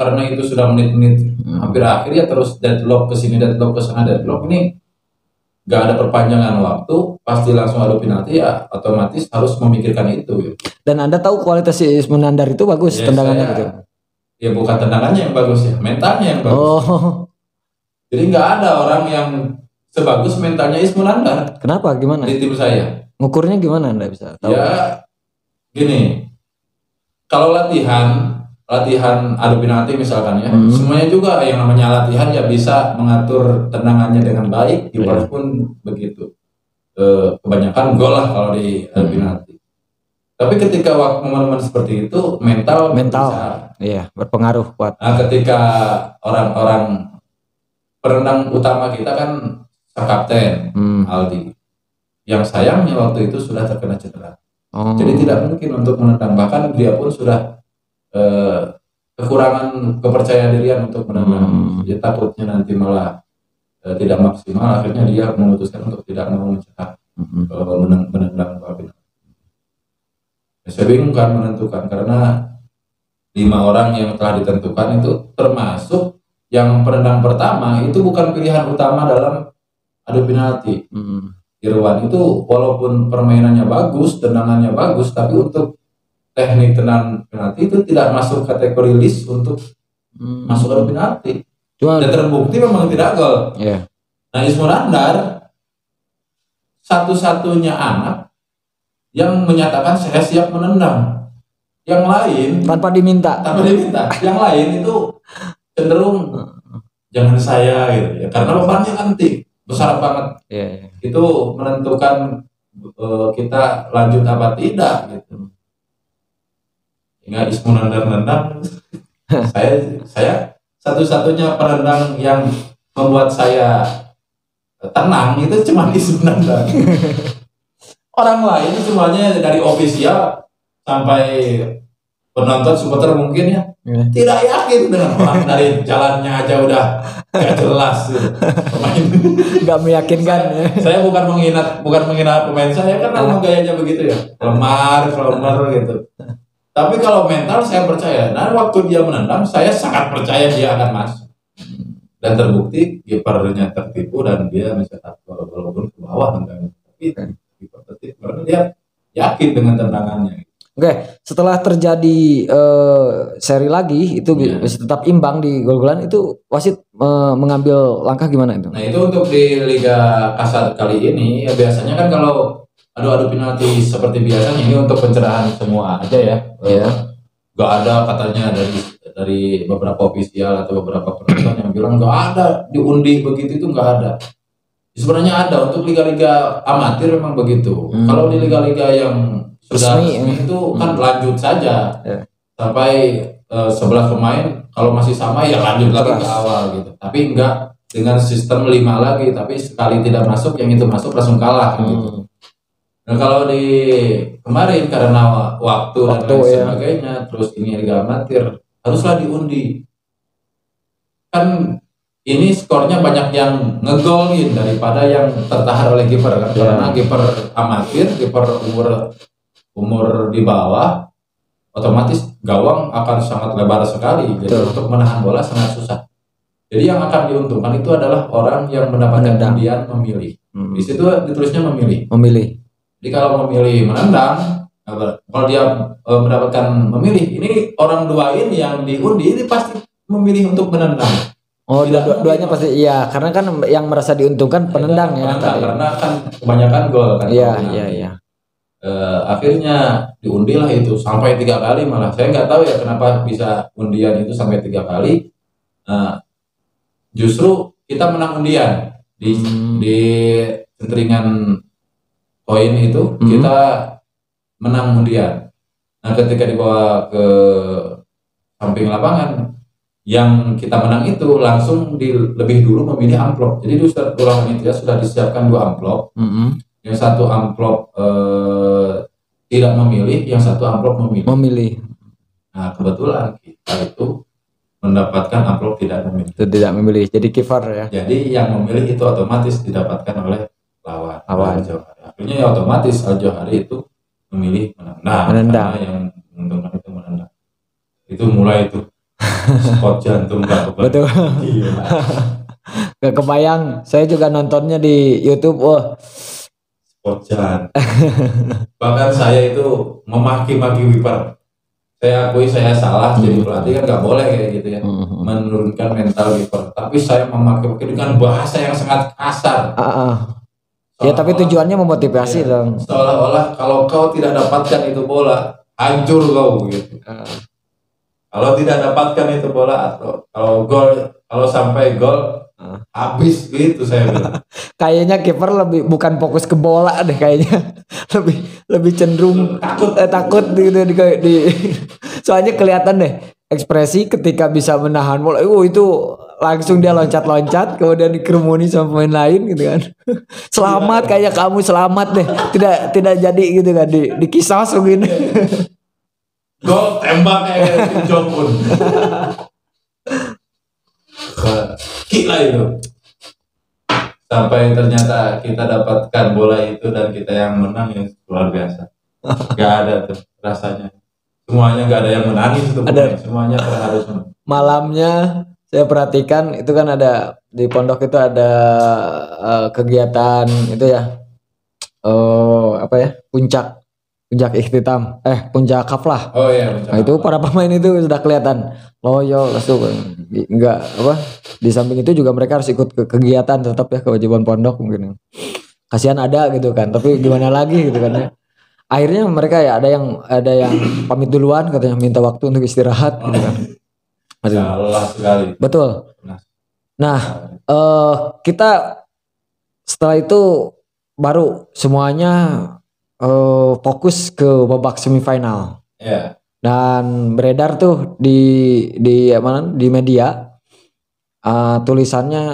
karena itu sudah menit-menit hampir akhir ya, terus deadlock ke sini, deadlock ke sana, deadlock ini nggak ada perpanjangan waktu, pasti langsung adu penalti ya, otomatis harus memikirkan itu. Ya. Dan Anda tahu kualitas si Ismunandar itu bagus tendangannya gitu? Ya bukan tendangannya yang bagus ya, mentalnya yang bagus. Oh. Jadi nggak ada orang yang sebagus mentalnya Ismunandar. Kenapa? Gimana? Di tim saya. Ngukurnya gimana Anda bisa tahu? Ya gini, kalau latihan adu penalti misalkan ya, semuanya juga yang namanya latihan ya bisa mengatur tendangannya dengan baik. Kiper pun begitu. Kebanyakan gol lah kalau di adu penalti. Tapi ketika waktu momen-momen seperti itu mental bisa. Iya, berpengaruh kuat. Nah, ketika orang-orang penendang utama kita kan kapten Aldi, yang sayangnya waktu itu sudah terkena cedera. Jadi tidak mungkin untuk menendang, bahkan dia pun sudah kekurangan kepercayaan dirian untuk menendang. Dia takutnya nanti malah tidak maksimal, akhirnya dia memutuskan untuk tidak mau mencetak menendang bola penalti. Saya bingung kan menentukan, karena 5 orang yang telah ditentukan itu termasuk yang penendang pertama itu bukan pilihan utama dalam adu penalti. Irwan itu walaupun permainannya bagus, tendangannya bagus, tapi untuk teknik tendangan penalti itu tidak masuk kategori list untuk masuk adu penalti. Dan terbukti memang tidak gol. Nah, Ismunandar satu-satunya anak yang menyatakan saya siap menendang. Yang lain tanpa diminta. Yang lain itu cenderung jangan saya gitu ya, karena bebannya kan besar banget. Itu menentukan kita lanjut apa tidak gitu. Hingga Ismunandar nendang, saya satu-satunya penendang yang membuat saya tenang itu cuma Ismunandar. Orang lain semuanya dari ofisial sampai penonton supporter mungkin ya tidak yakin dengan orang dari jalannya aja udah gak jelas gitu. Pemain nggak meyakinkan. Saya bukan menghina pemain saya, karena memang gayanya begitu ya, lemar gitu. Tapi kalau mental saya percaya. Nah, waktu dia menendang saya sangat percaya dia akan masuk. Dan terbukti kipernya tertipu dan dia mencetak gol walaupun ke bawah tendangannya. Tapi karena dia yakin dengan tendangannya. Oke, setelah terjadi seri lagi itu bisa tetap imbang di gol-golan, itu wasit mengambil langkah gimana itu? Nah, itu untuk di Liga Kasar kali ini ya, biasanya kan kalau adu penalti seperti biasanya ini untuk pencerahan semua aja ya. Gak ada katanya dari beberapa ofisial atau beberapa penonton yang bilang gak ada diundi begitu, itu gak ada. Sebenarnya ada untuk liga-liga amatir memang begitu. Kalau di liga-liga yang sudah Resmi, resmi itu kan lanjut saja Ya. sampai 11 pemain, kalau masih sama ya lanjut lagi ke awal gitu. Tapi enggak dengan sistem 5 lagi, tapi sekali tidak masuk yang itu masuk langsung kalah gitu. Nah kalau di kemarin karena waktu dan lain ya. sebagainya, terus ini Liga Amatir haruslah diundi. Kan ini skornya banyak yang ngegolin daripada yang tertahan oleh kiper kan. Karena kiper amatir, kiper umur di bawah, otomatis gawang akan sangat lebar sekali. Jadi untuk menahan bola sangat susah. Jadi yang akan diuntungkan itu adalah orang yang mendapatkan undian memilih. Di situ ditulisnya memilih. Jadi kalau memilih menendang, kalau dia mendapatkan memilih, ini orang dua ini yang diundi ini pasti memilih untuk menendang. Oh, dua-duanya pasti iya, karena kan yang merasa diuntungkan penendang ya. Karena kan kebanyakan gol kan. Iya. Akhirnya diundilah itu sampai 3 kali malah. Saya nggak tahu ya kenapa bisa undian itu sampai 3 kali. Justru kita menang undian di centeringan poin itu kita menang undian. Nah ketika dibawa ke samping lapangan, yang kita menang itu langsung lebih dulu memilih amplop. Jadi di ruangan itu ya sudah disiapkan 2 amplop. Yang satu amplop tidak memilih, yang satu amplop memilih. Nah kebetulan kita itu mendapatkan amplop tidak memilih. Tidak memilih, jadi kiper ya. Jadi yang memilih itu otomatis didapatkan oleh lawan. Akhirnya ya otomatis Al-Johari itu memilih menendang. Karena yang menentukan itu menendang. Itu mulai itu spot jantung gak kebayang. Betul. Gak kebayang. Saya juga nontonnya di YouTube. Wah. Spot jantung. Bahkan saya itu memaki-maki wiper. Saya akui saya salah jadi pelatih kan nggak boleh kayak gitu ya, menurunkan mental wiper. Tapi saya memaki-maki dengan bahasa yang sangat kasar. Ya tapi tujuannya memotivasi dong. Seolah-olah kalau kau tidak dapatkan itu bola, hancur kau gitu. Kalau tidak dapatkan itu bola atau kalau sampai gol habis gitu saya bilang. Kayaknya kiper bukan fokus ke bola deh kayaknya. lebih cenderung takut gitu soalnya kelihatan deh ekspresi ketika bisa menahan bola. Itu langsung dia loncat-loncat kemudian dikerumuni sama pemain lain gitu kan. Selamat kayak kamu selamat deh. Tidak jadi gitu kan di kisah begini. Gol tembak kayak Kim Jong Un. Gila itu. Sampai ternyata kita dapatkan bola itu dan kita yang menang yang luar biasa. Gak ada tuh rasanya. Semuanya gak ada yang menangis tuh. Semuanya terharu semua. Malamnya saya perhatikan itu kan ada di pondok itu ada kegiatan itu ya. Puncak ikhtitam, puncak kaflah. Oh iya. Nah, itu para pemain itu sudah kelihatan loyal, enggak di samping itu juga mereka harus ikut ke kegiatan tetap ya, kewajiban pondok mungkin. Kasihan ada gitu kan, tapi gimana lagi gitu kan ya. Akhirnya mereka ya ada yang pamit duluan katanya, minta waktu untuk istirahat gitu kan. Salah sekali. Betul. Nah, kita setelah itu baru semuanya fokus ke babak semifinal. Dan beredar tuh di media tulisannya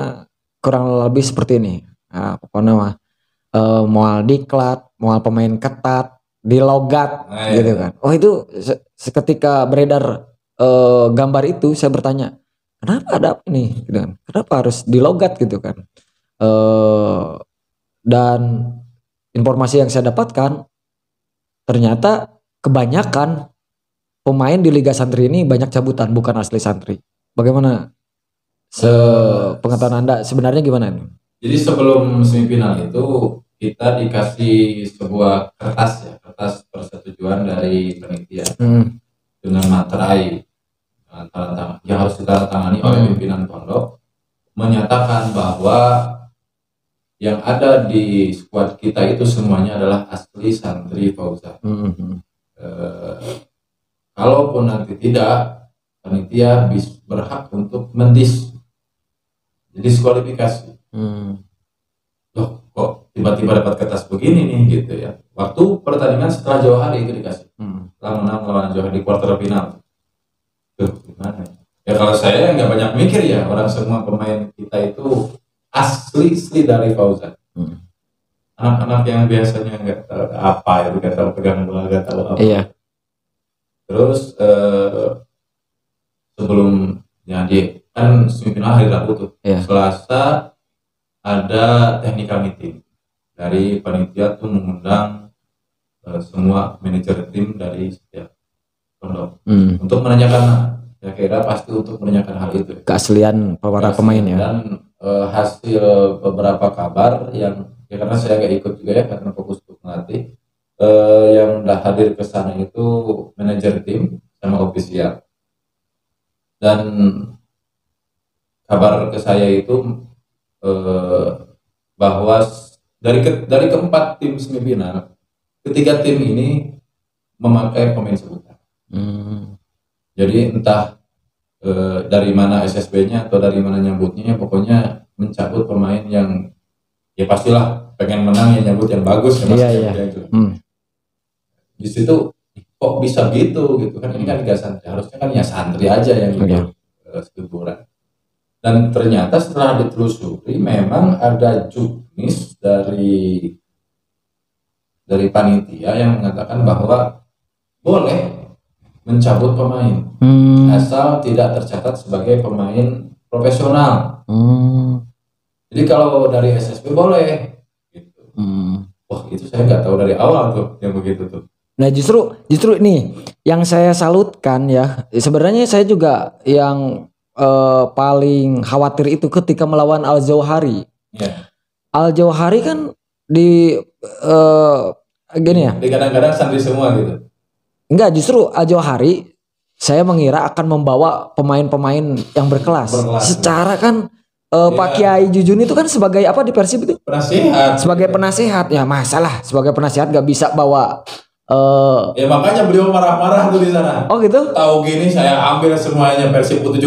kurang lebih seperti ini. Pokoknya mual diklat, mual pemain ketat, dilogat gitu kan. Oh itu seketika beredar gambar itu saya bertanya, kenapa ada apa nih gitu kan? Kenapa harus dilogat gitu kan? Dan informasi yang saya dapatkan ternyata kebanyakan pemain di Liga Santri ini banyak cabutan, bukan asli santri. Bagaimana pengetahuan Anda sebenarnya gimana ini? Jadi sebelum semifinal itu kita dikasih sebuah kertas persetujuan dari panitia dengan materai yang harus ditandatangani oleh pimpinan pondok, menyatakan bahwa yang ada di skuad kita itu semuanya adalah asli santri Fauzan. Kalaupun nanti tidak, panitia berhak untuk mendis, jadi diskualifikasi. Loh, kok tiba-tiba dapat kertas begini nih gitu ya. Waktu pertandingan setelah Johari itu dikasih. Setelah menang lawan Johari di quarter final. Tuh gimana ya? Ya kalau saya nggak banyak mikir ya, orang semua pemain kita itu asli dari Fauzan. Anak-anak yang biasanya nggak tahu apa itu, nggak tahu pegang bola, nggak tahu apa. Iya. Terus sebelum ya di kan semifinal hari Rabu tuh, Iya. Selasa ada technical meeting dari panitia tuh mengundang semua manajer tim dari setiap pondok untuk menanyakan, ya kira pasti untuk menanyakan hal itu, Keaslian para pemain ya. dan hasil beberapa kabar yang ya karena saya nggak ikut juga ya karena fokus untuk melatih, yang udah hadir ke sana itu manajer tim sama ofisial, dan kabar ke saya itu bahwa dari keempat tim semifinal, ketiga tim ini memakai pemain sebutan. Jadi entah dari mana SSB-nya atau dari mana nyambutnya, pokoknya mencabut pemain yang ya pastilah pengen menang ya, nyambut yang bagus ya mas. Iya. Gitu. Di situ kok bisa gitu kan, ini kan Liga Santri, harusnya kan ya santri aja yang ikut sebulan. Dan ternyata setelah ditelusuri memang ada juknis dari panitia yang mengatakan bahwa boleh mencabut pemain asal tidak tercatat sebagai pemain profesional. Jadi kalau dari SSB boleh gitu. Wah itu saya nggak tahu dari awal tuh yang begitu tuh. Nah justru nih yang saya salutkan ya, sebenarnya saya juga yang paling khawatir itu ketika melawan Al Jauhari. Al Jauhari kan di gini ya. Di kadang-kadang santri semua gitu. Enggak, justru Al Jauhari saya mengira akan membawa pemain-pemain yang berkelas. Secara kan Pak Kiai Jujun itu kan sebagai apa di Persib itu? Penasihat. Sebagai penasehat ya, masalah sebagai penasehat gak bisa bawa. Ya makanya beliau marah-marah tuh di sana. Oh gitu? Tahu gini saya ambil semuanya Persib U17.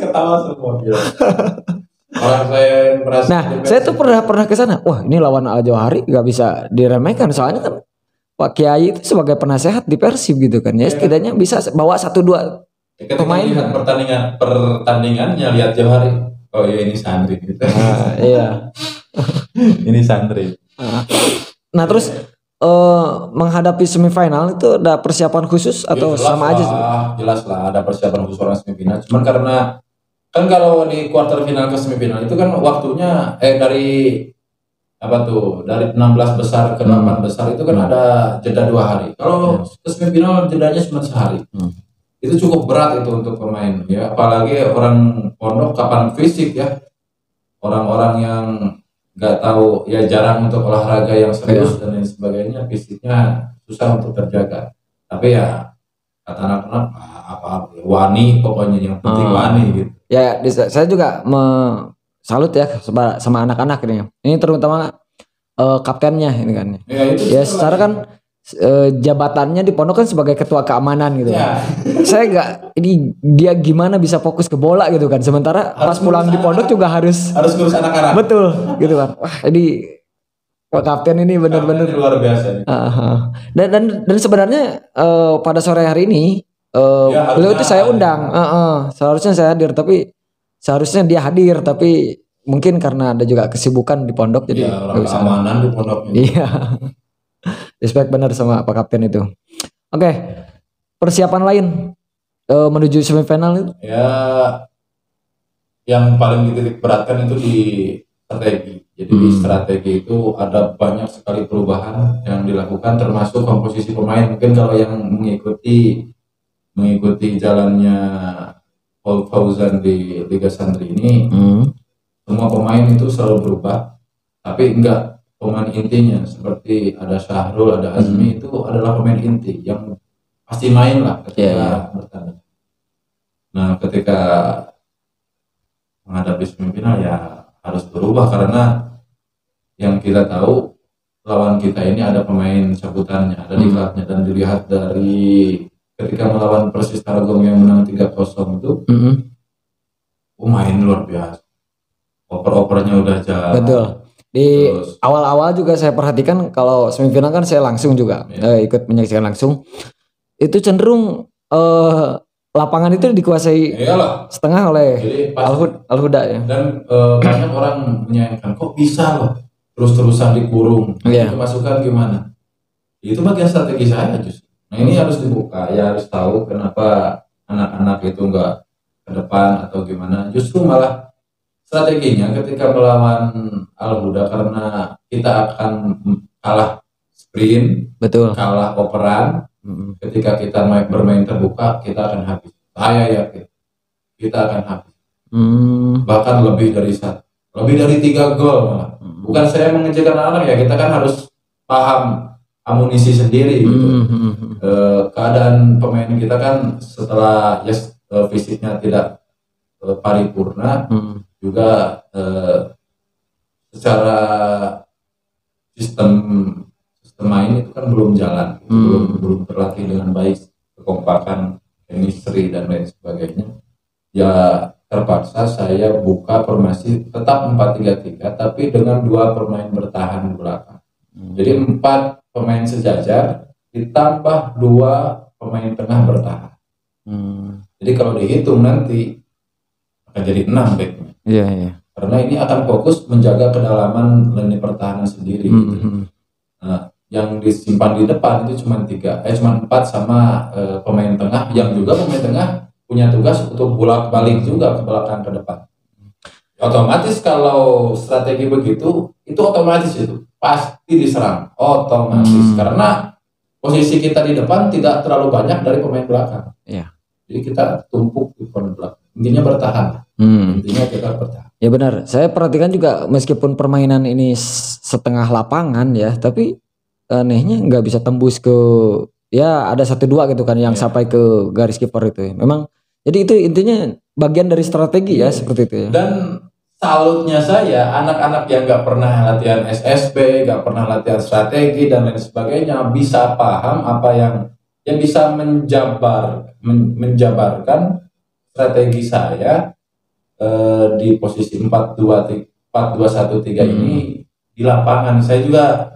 Ketawa semua gitu. Orang saya merasa. Nah, saya tuh pernah ke sana. Wah, ini lawan Al Jauhari gak bisa diremehkan, soalnya kan Pak Kiai itu sebagai penasehat di Persib gitu kan. Ya setidaknya bisa bawa 1-2 pemain. Lihat pertandingannya lihat Jauhari. Oh iya ini santri gitu. Iya. Ini santri. Nah, terus menghadapi semifinal itu ada persiapan khusus atau sama aja? Jelas lah ada persiapan khusus orang semifinal. Cuman karena kan kalau di quarter final ke semifinal itu kan waktunya dari apa tuh, dari 16 besar ke 8 besar itu kan ada jeda 2 hari. Kalau ke semifinal jedanya cuma sehari. Itu cukup berat itu untuk pemain ya, apalagi orang pondok kapan fisik ya. Orang-orang yang nggak tahu ya, jarang untuk olahraga yang serius dan lain sebagainya, fisiknya susah untuk terjaga. Tapi ya kata anak-anak apa wani, pokoknya yang penting wani gitu. Ya, saya juga salut ya sama anak-anak ini. Ini terutama kaptennya ini kan. Ya secara kan jabatannya di pondok kan sebagai ketua keamanan gitu. Saya nggak, ini dia gimana bisa fokus ke bola gitu kan. Sementara pas pulang di pondok juga harus ngurus anak-anak. Betul gitu kan. Wah, ini Pak Kapten ini benar-benar luar biasa. Dan sebenarnya pada sore hari ini beliau itu saya undang. Seharusnya saya hadir, tapi seharusnya dia hadir, tapi mungkin karena ada juga kesibukan di pondok jadi nggak bisa. Keamanan di pondoknya. Iya. Respect benar sama Pak Kapten itu. Oke. Persiapan lain menuju semifinal itu? Ya, yang paling dititik beratkan itu di strategi. Jadi di strategi itu ada banyak sekali perubahan yang dilakukan, termasuk komposisi pemain. Mungkin kalau yang mengikuti jalannya Fauzan di Liga Santri ini, semua pemain itu selalu berubah, tapi enggak pemain intinya seperti ada Syahrul, ada Azmi itu adalah pemain inti yang pasti main lah ketika bertanding. Nah, ketika menghadapi semifinal ya harus berubah, karena yang kita tahu lawan kita ini ada pemain cabutannya, ada diklatnya, dan dilihat dari ketika melawan Persis Tarogong yang menang 3-0 itu, main luar biasa. Oper-opernya udah jalan. Betul. Di Terus awal-awal juga saya perhatikan kalau semifinal kan saya langsung juga ikut menyaksikan langsung. Itu cenderung lapangan itu dikuasai iyalah, setengah oleh jadi pas Al-Huda ya. dan banyak orang menyayangkan kok bisa loh terus-terusan dikurung, nanti Iya. kemasukan gimana? Itu bagian strategi saya justru. Nah ini harus dibuka, ya harus tahu kenapa anak-anak itu enggak ke depan atau gimana. Justru malah strateginya ketika melawan Al-Huda karena kita akan kalah sprint, Betul. kalah operan. Ketika kita bermain terbuka, kita akan habis. Saya yakin kita akan habis. Bahkan lebih dari 3 gol malah. Bukan saya mengecilkan anak ya, kita kan harus paham amunisi sendiri gitu. Keadaan pemain kita kan setelah fisiknya tidak paripurna, juga secara sistem main itu kan belum jalan, belum terlatih dengan baik, kekompakan, chemistry dan lain sebagainya. Ya terpaksa saya buka formasi tetap 4-3-3 tapi dengan 2 pemain bertahan di belakang. Jadi 4 pemain sejajar ditambah 2 pemain tengah bertahan. Jadi kalau dihitung nanti akan jadi 6 backnya. Iya. Karena ini akan fokus menjaga kedalaman lini pertahanan sendiri. Gitu. Nah, yang disimpan di depan itu cuma 4 sama pemain tengah yang juga pemain tengah punya tugas untuk bolak-balik juga ke belakang ke depan. Otomatis kalau strategi begitu itu otomatis itu pasti diserang otomatis karena posisi kita di depan tidak terlalu banyak dari pemain belakang. Iya. Jadi kita tumpuk di pemain belakang. Intinya bertahan. Intinya kita bertahan. Ya benar. Saya perhatikan juga meskipun permainan ini setengah lapangan ya, tapi anehnya nggak bisa tembus ke ya ada 1-2 gitu kan yang sampai ke garis kiper itu. Memang jadi itu intinya bagian dari strategi ya seperti itu ya. Dan salutnya saya anak-anak yang nggak pernah latihan SSB, nggak pernah latihan strategi dan lain sebagainya bisa paham apa yang bisa menjabarkan strategi saya di posisi 4-2-1-3 ini di lapangan. Saya juga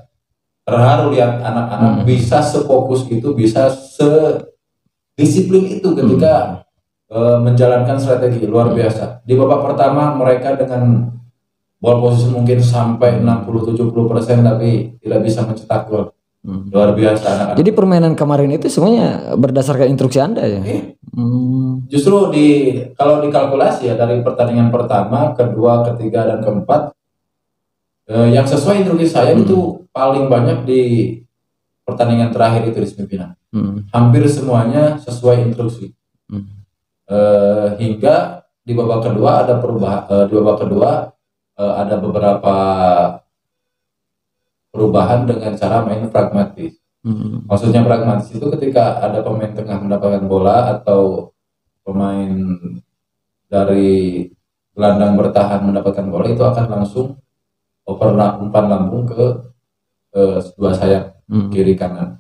terharu lihat anak-anak bisa sefokus itu, bisa sedisiplin itu ketika menjalankan strategi luar biasa. Di babak pertama mereka dengan ball posisi mungkin sampai 60-70% tapi tidak bisa mencetak gol. Luar biasa anak-anak. Jadi permainan kemarin itu semuanya berdasarkan instruksi Anda ya? Justru kalau dikalkulasi ya dari pertandingan pertama, kedua, ketiga dan keempat yang sesuai instruksi saya itu paling banyak di pertandingan terakhir itu di semifinal. Hampir semuanya sesuai instruksi. Hingga di babak kedua ada perubahan. Di babak kedua ada beberapa perubahan dengan cara main pragmatis. Maksudnya pragmatis itu ketika ada pemain tengah mendapatkan bola atau pemain dari gelandang bertahan mendapatkan bola itu akan langsung umpan lambung ke dua sayap kiri kanan.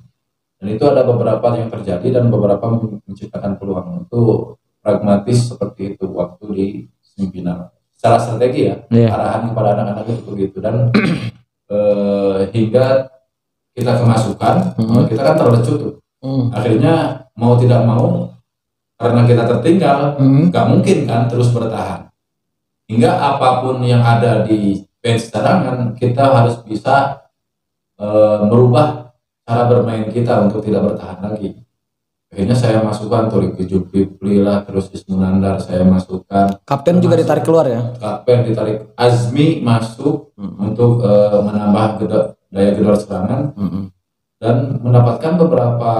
Dan itu ada beberapa yang terjadi dan beberapa menciptakan peluang. Itu pragmatis seperti itu waktu di semifinal. Secara strategi ya, arahan kepada anak-anak itu begitu dan hingga kita kemasukan, kita kan terlecut tuh. Akhirnya mau tidak mau karena kita tertinggal, nggak mungkin kan terus bertahan. Hingga apapun yang ada di bench cadangan, kita harus bisa merubah cara bermain kita untuk tidak bertahan lagi. Akhirnya saya masukkan Torik Jupri lah, terus Ismunandar saya masukkan. Kapten juga ditarik keluar ya? Kapten ditarik, Azmi masuk untuk menambah daya gedor serangan dan mendapatkan beberapa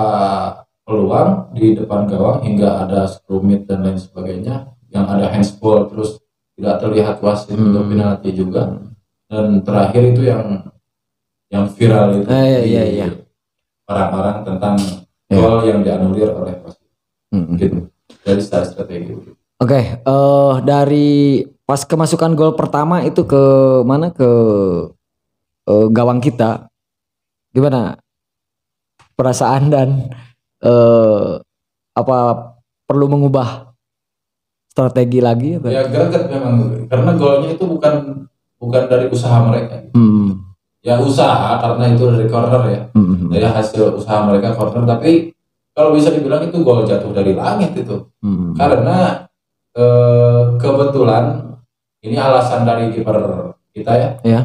peluang di depan gawang hingga ada scrummage dan lain sebagainya, yang ada handsball terus tidak terlihat wasit untuk penalti juga. Dan terakhir itu yang viral itu orang-orang tentang gol yang dianulir oleh wasit. Gitu. Dari strategi. Oke, dari pas kemasukan gol pertama itu ke mana, ke gawang kita, gimana perasaan dan apa perlu mengubah strategi lagi? Ya greget memang, karena golnya itu bukan bukan dari usaha mereka. Ya usaha karena itu dari corner ya. Dari hasil usaha mereka corner, tapi kalau bisa dibilang itu gol jatuh dari langit itu. Karena kebetulan ini alasan dari kiper kita ya.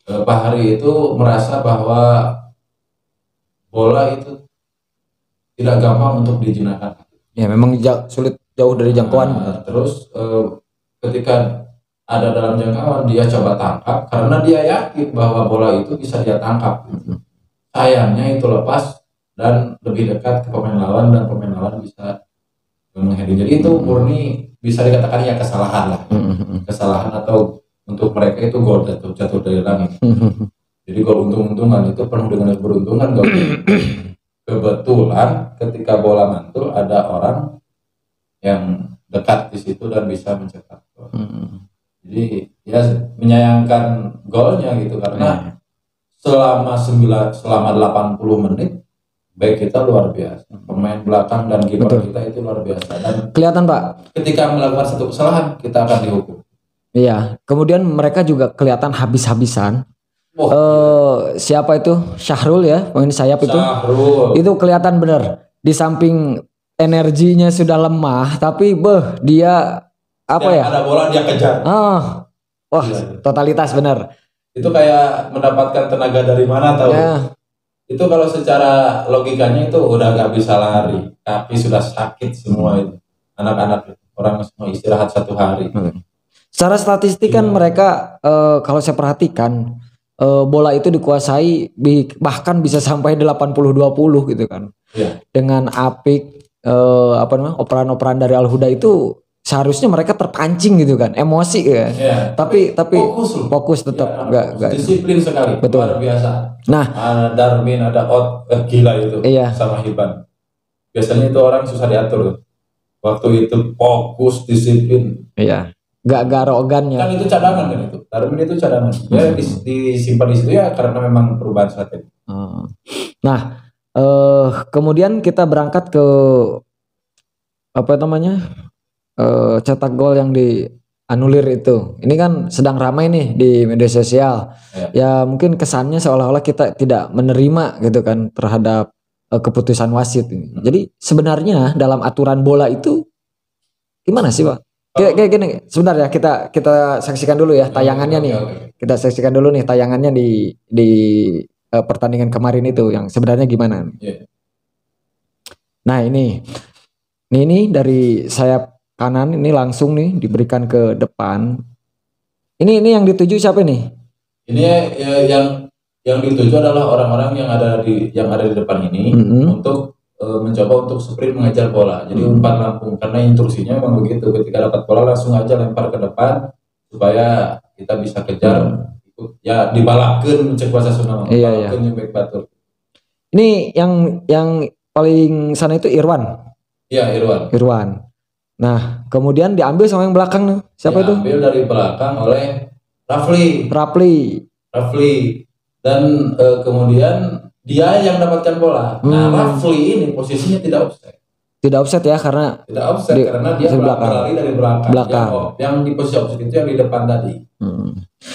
Pak Hari itu merasa bahwa bola itu tidak gampang untuk dijinakan. Ya memang sulit, jauh dari jangkauan. Terus ketika ada dalam jangkauan dia coba tangkap karena dia yakin bahwa bola itu bisa dia tangkap. Sayangnya itu lepas dan lebih dekat ke pemain lawan dan pemain lawan bisa mengheading. Jadi itu murni bisa dikatakan ya kesalahan lah. Kesalahan atau untuk mereka itu gol jatuh dari langit. Jadi gol untung-untungan itu penuh dengan keberuntungan gol. Kebetulan ketika bola mantul ada orang yang dekat di situ dan bisa mencetak gol. Jadi ya menyayangkan golnya gitu karena selama 80 menit baik kita luar biasa. Pemain belakang dan kiper kita itu luar biasa. Dan kelihatan Pak, ketika melakukan satu kesalahan kita akan dihukum. Iya, kemudian mereka juga kelihatan habis-habisan. Siapa itu? Syahrul ya, pemain sayap itu. Itu kelihatan bener. Di samping energinya sudah lemah, tapi dia apa ya? Ada bola dia kejar. Wah, totalitas bener. Itu kayak mendapatkan tenaga dari mana tahu? Itu kalau secara logikanya itu udah nggak bisa lari, kaki sudah sakit semua itu. Anak-anak orang semua istirahat 1 hari. Secara statistik kan mereka kalau saya perhatikan bola itu dikuasai bahkan bisa sampai 80-20 gitu kan. Dengan apik operan-operan dari Al Huda itu seharusnya mereka terpancing gitu kan, emosi kan. Tapi fokus tetap nggak disiplin sekali. Betul. Luar biasa. Nah, Darmin ada gila itu sama Hiban. Biasanya itu orang susah diatur. Waktu itu fokus disiplin. Gak arogannya. Kan itu cadangan kan itu. Darmin itu cadangan. Ya disimpan di situ ya karena memang perubahan strategi. Nah, kemudian kita berangkat ke cetak gol yang dianulir itu. Ini kan sedang ramai nih di media sosial. Ya mungkin kesannya seolah-olah kita tidak menerima gitu kan terhadap keputusan wasit ini. Jadi sebenarnya dalam aturan bola itu gimana sih Pak? Kayak gini, sebentar ya kita saksikan dulu ya tayangannya nih. Kita saksikan dulu nih tayangannya di pertandingan kemarin itu yang sebenarnya gimana? Nah ini dari sayap kanan ini langsung nih diberikan ke depan. Ini yang dituju siapa nih? Ini yang dituju adalah orang-orang yang ada di depan ini untuk mencoba untuk sprint mengejar bola. Jadi umpan lambung karena instruksinya memang begitu. Ketika dapat bola langsung aja lempar ke depan supaya kita bisa kejar. Ya dibalapkan cek bahasa Sunda. Baik batur. Ini yang paling sana itu Irwan. Iya, Irwan. Nah, kemudian diambil sama yang belakang nih. Siapa itu? Diambil dari belakang oleh Rafli. Dan kemudian dia yang dapatkan bola. Nah, Rafli ini posisinya tidak offside. Tidak offside ya karena karena dia berlari dari belakang. Yang di posisi offside itu yang di depan tadi.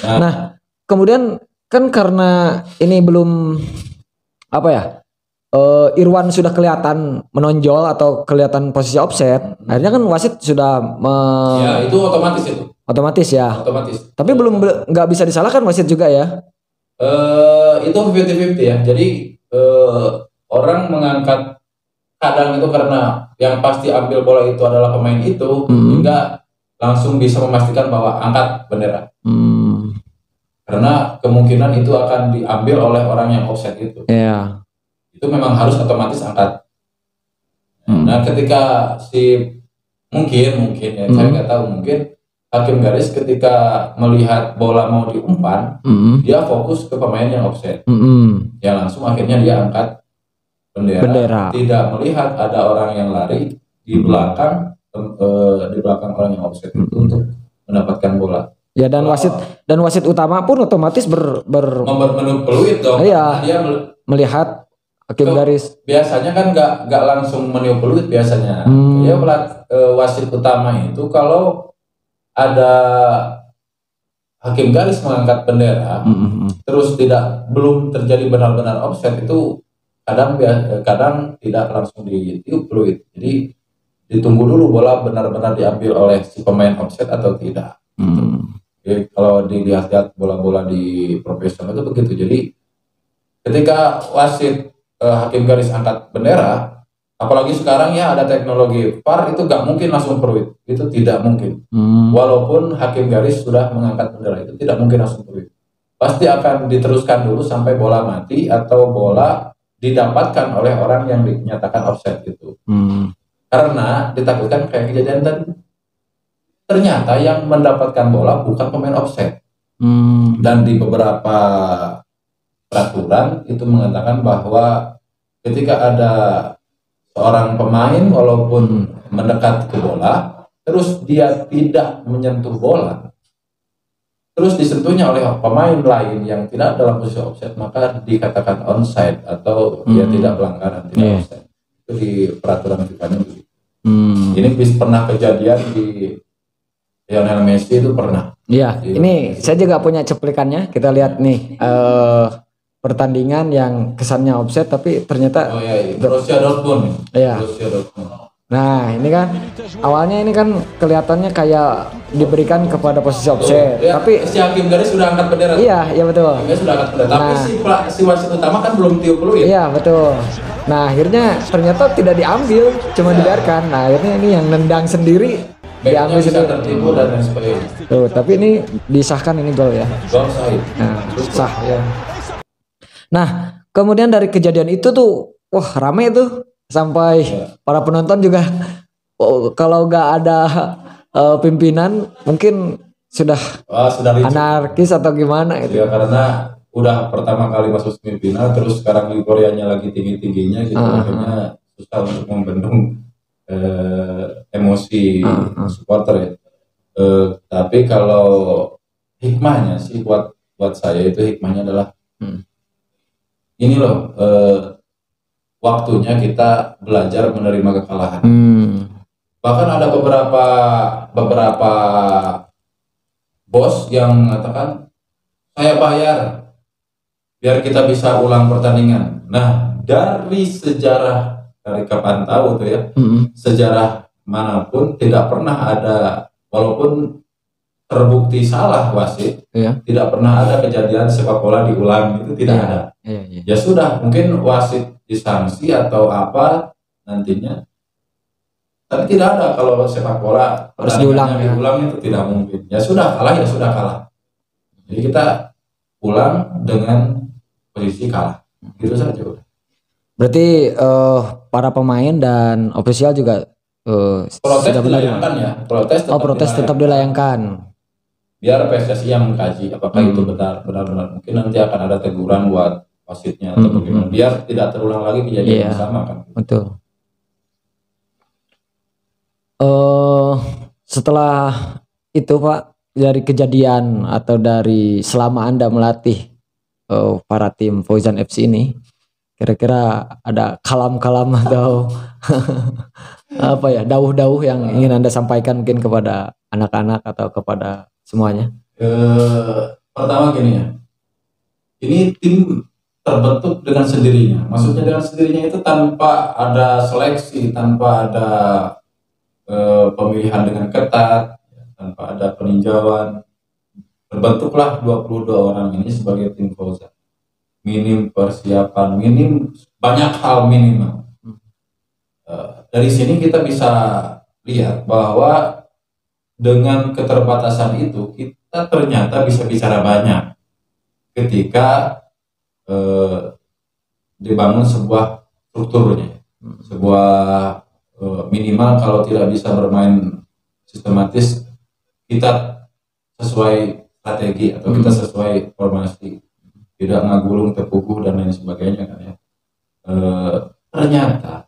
Nah, kemudian kan karena ini belum Irwan sudah kelihatan menonjol atau kelihatan posisi offset, akhirnya kan wasit sudah ya itu otomatis itu. Otomatis. Tapi belum nggak bisa disalahkan wasit juga ya. Itu 50-50 ya. Jadi orang mengangkat kadang itu karena yang pasti ambil bola itu adalah pemain itu, hingga langsung bisa memastikan bahwa angkat bendera. Karena kemungkinan itu akan diambil oleh orang yang offset itu. Itu memang harus otomatis angkat. Nah, ketika mungkin ya, saya nggak tahu, mungkin hakim garis ketika melihat bola mau diumpan, dia fokus ke pemain yang offset. Ya langsung akhirnya dia angkat bendera. Tidak melihat ada orang yang lari di belakang orang yang offset itu untuk mendapatkan bola. Ya dan wasit utama pun otomatis meniup peluit dong. Dia melihat hakim garis. Biasanya kan nggak langsung meniup peluit biasanya. Ya wasit utama itu kalau ada hakim garis mengangkat bendera terus belum terjadi benar-benar offset, itu kadang tidak langsung ditiup peluit. Jadi ditunggu dulu bola benar-benar diambil oleh si pemain offset atau tidak. Jadi kalau dilihat bola-bola di profesional itu begitu. Jadi ketika wasit hakim garis angkat bendera, apalagi sekarang ya ada teknologi VAR, itu gak mungkin langsung peluit, itu tidak mungkin. Walaupun hakim garis sudah mengangkat bendera, itu tidak mungkin langsung peluit. Pasti akan diteruskan dulu sampai bola mati atau bola didapatkan oleh orang yang dinyatakan offset gitu. Karena ditakutkan kayak kejadian tadi, ternyata yang mendapatkan bola bukan pemain offset. Dan di beberapa peraturan itu mengatakan bahwa ketika ada seorang pemain walaupun mendekat ke bola, terus dia tidak menyentuh bola, terus disentuhnya oleh pemain lain yang tidak dalam posisi offset, maka dikatakan onside atau dia tidak pelanggaran, tidak offside. Itu di peraturan FIFA-nya begitu. Ini pernah kejadian di Lionel Messi, itu pernah. Iya, ini saya juga punya cuplikannya. Kita lihat nih pertandingan yang kesannya offset tapi ternyata Borussia Dortmund. Iya. Nah, ini kan awalnya ini kan kelihatannya kayak diberikan kepada posisi offset, tapi si hakim garis sudah angkat bendera. Iya betul. Dia sudah angkat bendera, tapi si wasit utama kan belum tiup peluit. Iya, betul. Nah, akhirnya ternyata tidak diambil, cuma dibiarkan. Nah, akhirnya ini yang nendang sendiri diambil bisa tertipu dan lain sebagainya. Tuh, tapi ini disahkan, ini gol ya. Gol sah. Nah, sah ya. Nah, kemudian dari kejadian itu tuh, wah rame tuh sampai para penonton juga. Kalau nggak ada pimpinan, mungkin sudah anarkis atau gimana gitu. Ya, karena udah pertama kali masuk semifinal, terus sekarang euforianya lagi tinggi-tingginya, gitu akhirnya susah untuk membendung emosi supporter ya. Tapi kalau hikmahnya sih buat saya itu hikmahnya adalah ini loh, waktunya kita belajar menerima kekalahan. Bahkan ada beberapa bos yang mengatakan, saya bayar biar kita bisa ulang pertandingan. Nah, dari sejarah, dari kapan tahu tuh ya, sejarah manapun tidak pernah ada, walaupun terbukti salah wasit, tidak pernah ada kejadian sepak bola diulang, itu tidak ada. Ya sudah, mungkin wasit disanksi atau apa nantinya, tapi tidak ada kalau sepak bola harus diulang itu tidak mungkin. Ya sudah kalah, ya sudah kalah. Jadi kita pulang dengan posisi kalah, gitu saja. Berarti para pemain dan ofisial juga protes dilayangkan ya, protes tetap dilayangkan. Biar PSSI yang mengkaji apakah itu benar, mungkin nanti akan ada teguran buat wasitnya atau bagaimana, biar tidak terulang lagi kejadian yang sama kan. Betul. Setelah itu Pak, dari kejadian atau dari selama Anda melatih para tim Fauzan FC ini, kira-kira ada kalam-kalam atau apa ya, dauh-dauh yang ingin Anda sampaikan mungkin kepada anak-anak atau kepada semuanya? Pertama gini ya, ini tim terbentuk dengan sendirinya. Maksudnya dengan sendirinya itu tanpa ada seleksi, tanpa ada pemilihan dengan ketat, tanpa ada peninjauan. Terbentuklah 22 orang ini sebagai tim Fauzan. Minim persiapan, minim banyak hal minimal. Dari sini kita bisa lihat bahwa dengan keterbatasan itu kita ternyata bisa bicara banyak ketika dibangun sebuah strukturnya, sebuah minimal kalau tidak bisa bermain sistematis, kita sesuai strategi atau kita sesuai formasi, tidak ngagulung terpukuh dan lain sebagainya kan ya. Ternyata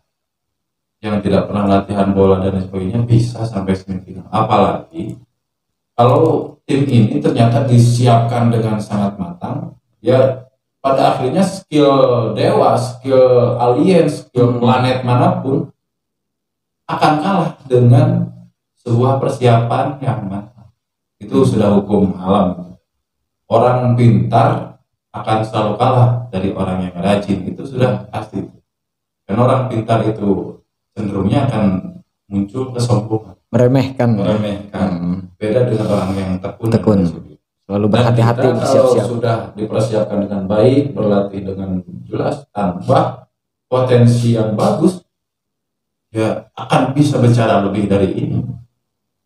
yang tidak pernah latihan bola dan lain sebagainya bisa sampai semifinal. Apalagi kalau tim ini ternyata disiapkan dengan sangat matang, ya pada akhirnya skill dewa, skill alien, skill planet manapun akan kalah dengan sebuah persiapan yang matang. Itu sudah hukum alam. orang pintar akan selalu kalah dari orang yang rajin, itu sudah pasti. Karena orang pintar itu cenderungnya akan muncul kesombongan, Meremehkan. meremehkan. Beda dengan orang yang tekun. Tekun. Selalu Dan berhati-hati, kita kalau bersiap-siap. sudah dipersiapkan dengan baik, berlatih dengan jelas, tanpa potensi yang bagus, ya akan bisa bicara lebih dari ini.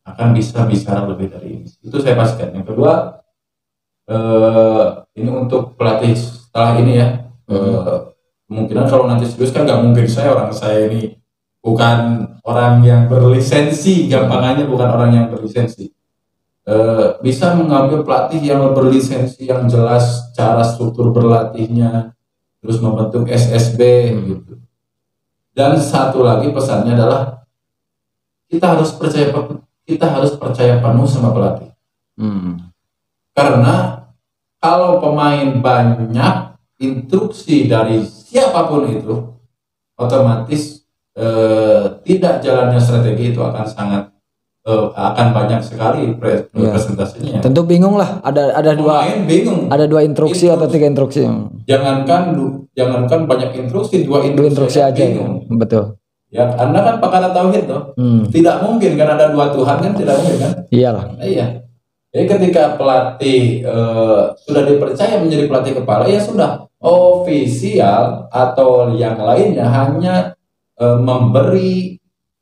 Akan bisa bicara lebih dari ini. Itu saya pastikan. Yang kedua, ini untuk pelatih setelah ini ya. Kemungkinan kalau nanti serius kan nggak mungkin saya ini bukan orang yang berlisensi, gampangannya bukan orang yang berlisensi. Bisa mengambil pelatih yang berlisensi yang jelas cara struktur berlatihnya, terus membentuk SSB gitu. Dan satu lagi pesannya adalah kita harus percaya penuh sama pelatih. Karena kalau pemain banyak instruksi dari siapapun itu, otomatis tidak jalannya strategi itu akan sangat akan banyak sekali presentasinya. Tentu bingung lah. Ada Pemain bingung. Ada 2 instruksi atau 3 instruksi. Jangankan banyak instruksi, 2 2 instruksi aja. bingung. Betul. Ya, Anda kan pakar tauhid toh. Tidak mungkin kan ada 2 Tuhan, kan tidak mungkin kan? Iyalah. Iya. Jadi ketika pelatih sudah dipercaya menjadi pelatih kepala, ya sudah, ofisial atau yang lainnya hanya memberi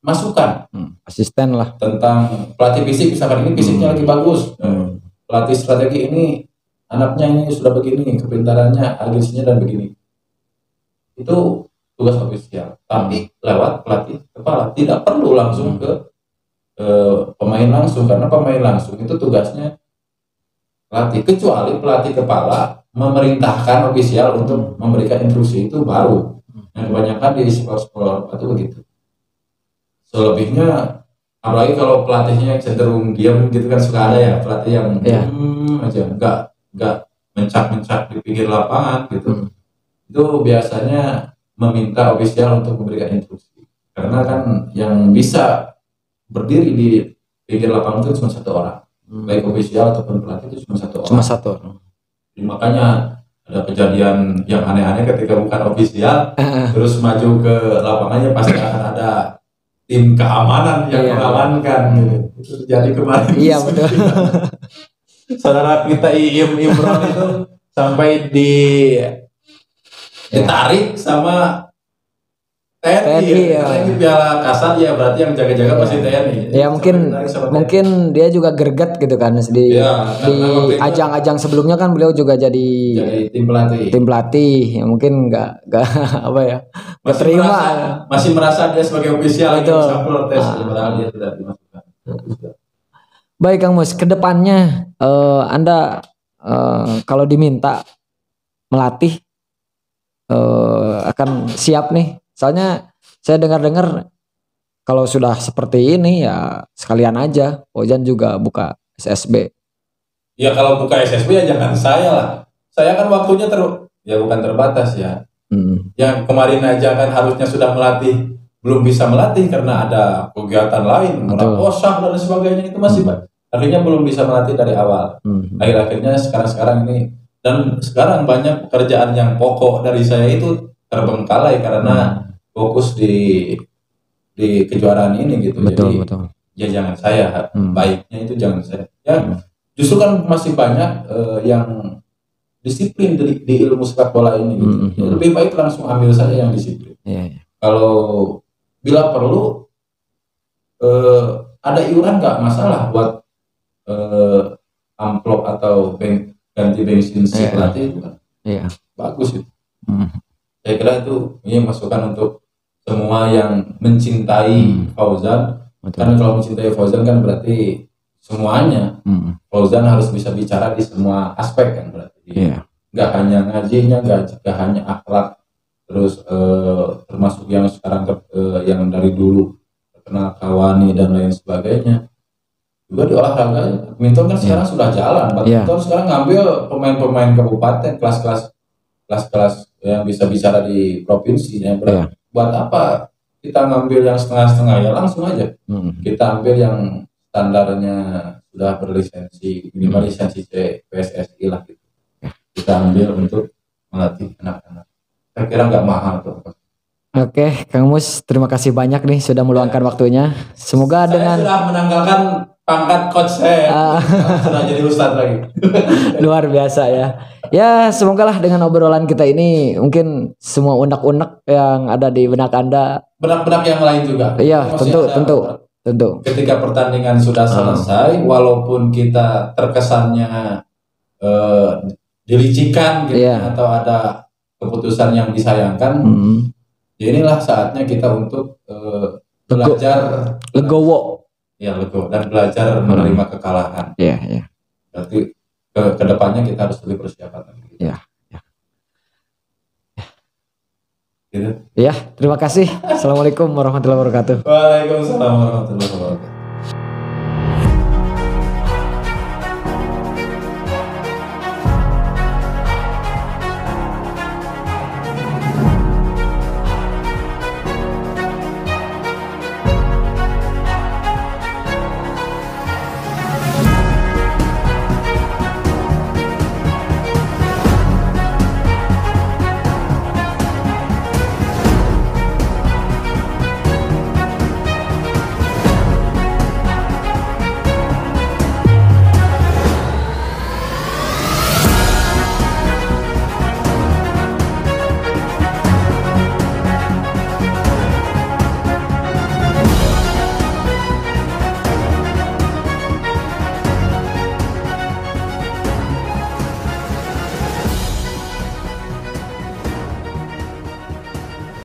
masukan asisten lah tentang pelatih fisik, misalkan ini fisiknya lagi bagus, pelatih strategi ini anaknya ini sudah begini, kepintarannya, agresinya dan begini. Itu tugas ofisial, tapi lewat pelatih kepala, tidak perlu langsung ke pemain langsung, karena pemain langsung itu tugasnya pelatih, kecuali pelatih kepala memerintahkan ofisial untuk memberikan instruksi, itu baru. Yang kebanyakan di sekolah itu begitu. Selebihnya, apalagi kalau pelatihnya cenderung diam gitu kan, suka ada ya pelatih yang aja nggak mencak di pinggir lapangan gitu. Itu biasanya meminta ofisial untuk memberikan instruksi, karena kan yang bisa berdiri di pinggir lapangan itu cuma 1 orang, baik ofisial ataupun pelatih itu cuma 1 orang. Cuma 1. Jadi, makanya ada kejadian yang aneh-aneh ketika bukan ofisial terus maju ke lapangannya, pasti akan ada tim keamanan yang mengamankan gitu. Itu terjadi kemarin. Iya betul. Saudara kita Imron itu sampai ditarik sama TNI ya. Karena ini piala kasar ya, berarti yang jaga-jaga pasti TNI. Ya mungkin dia juga greget gitu kan di ajang-ajang sebelumnya kan beliau juga jadi tim pelatih. Ya mungkin nggak apa ya, nggak terima. Masih merasa dia sebagai ofisial itu bisa protes, padahal dia tidak dimasukkan. Baik Kang Mus, kedepannya Anda kalau diminta melatih akan siap nih. Soalnya saya dengar-dengar kalau sudah seperti ini ya sekalian aja Fauzan juga buka SSB. Ya kalau buka SSB ya jangan saya lah. Saya kan waktunya bukan terbatas ya. Yang kemarin aja kan harusnya sudah melatih, belum bisa melatih karena ada kegiatan lain, posah dan sebagainya, itu masih akhirnya belum bisa melatih dari awal. Akhir-akhirnya sekarang ini, dan sekarang banyak pekerjaan yang pokok dari saya itu terbengkalai karena fokus di kejuaraan ini gitu. Jadi ya jangan saya, baiknya itu jangan saya. Ya justru kan masih banyak yang disiplin di ilmu sepak bola ini gitu. Ya, lebih baik langsung ambil saja yang disiplin. Kalau bila perlu ada iuran nggak masalah buat amplop atau ganti bensin si pelatih itu kan bagus itu. Saya kira itu ini masukan untuk semua yang mencintai Fauzan. Karena kalau mencintai Fauzan kan berarti semuanya. Fauzan harus bisa bicara di semua aspek kan berarti. Nggak hanya ngajinya, nggak hanya akhlak, terus termasuk yang sekarang yang dari dulu terkenal Kawani dan lain sebagainya. Juga di olahraga badminton kan sekarang sudah jalan. Badminton sekarang ngambil pemain-pemain kabupaten, kelas-kelas yang bisa bicara di provinsi ya. Buat apa kita ngambil yang setengah-setengah, ya langsung aja kita ambil yang standarnya sudah berlisensi, minimal lisensi C PSSI lah gitu. Kita ambil untuk melatih anak-anak. Saya kira nggak mahal tuh. Oke, Kang Mus, terima kasih banyak nih sudah meluangkan waktunya. Semoga Saya dengan sudah menanggalkan pangkat coach saya, sudah jadi ustadz lagi. luar biasa ya. Ya, semogalah dengan obrolan kita ini mungkin semua unek-unek yang ada di benak Anda. Benak-benak yang lain juga. Iya, Maksudnya tentu. ketika pertandingan sudah selesai, walaupun kita terkesannya dilicikan gitu, Iya. atau ada keputusan yang disayangkan, ya inilah saatnya kita untuk belajar Legowo. ya legowo dan belajar menerima kekalahan. Iya. Berarti ke depannya kita harus lebih persiapan lagi. Iya. Gitu. Ya, terima kasih. Assalamualaikum warahmatullahi wabarakatuh. Waalaikumsalam warahmatullahi wabarakatuh.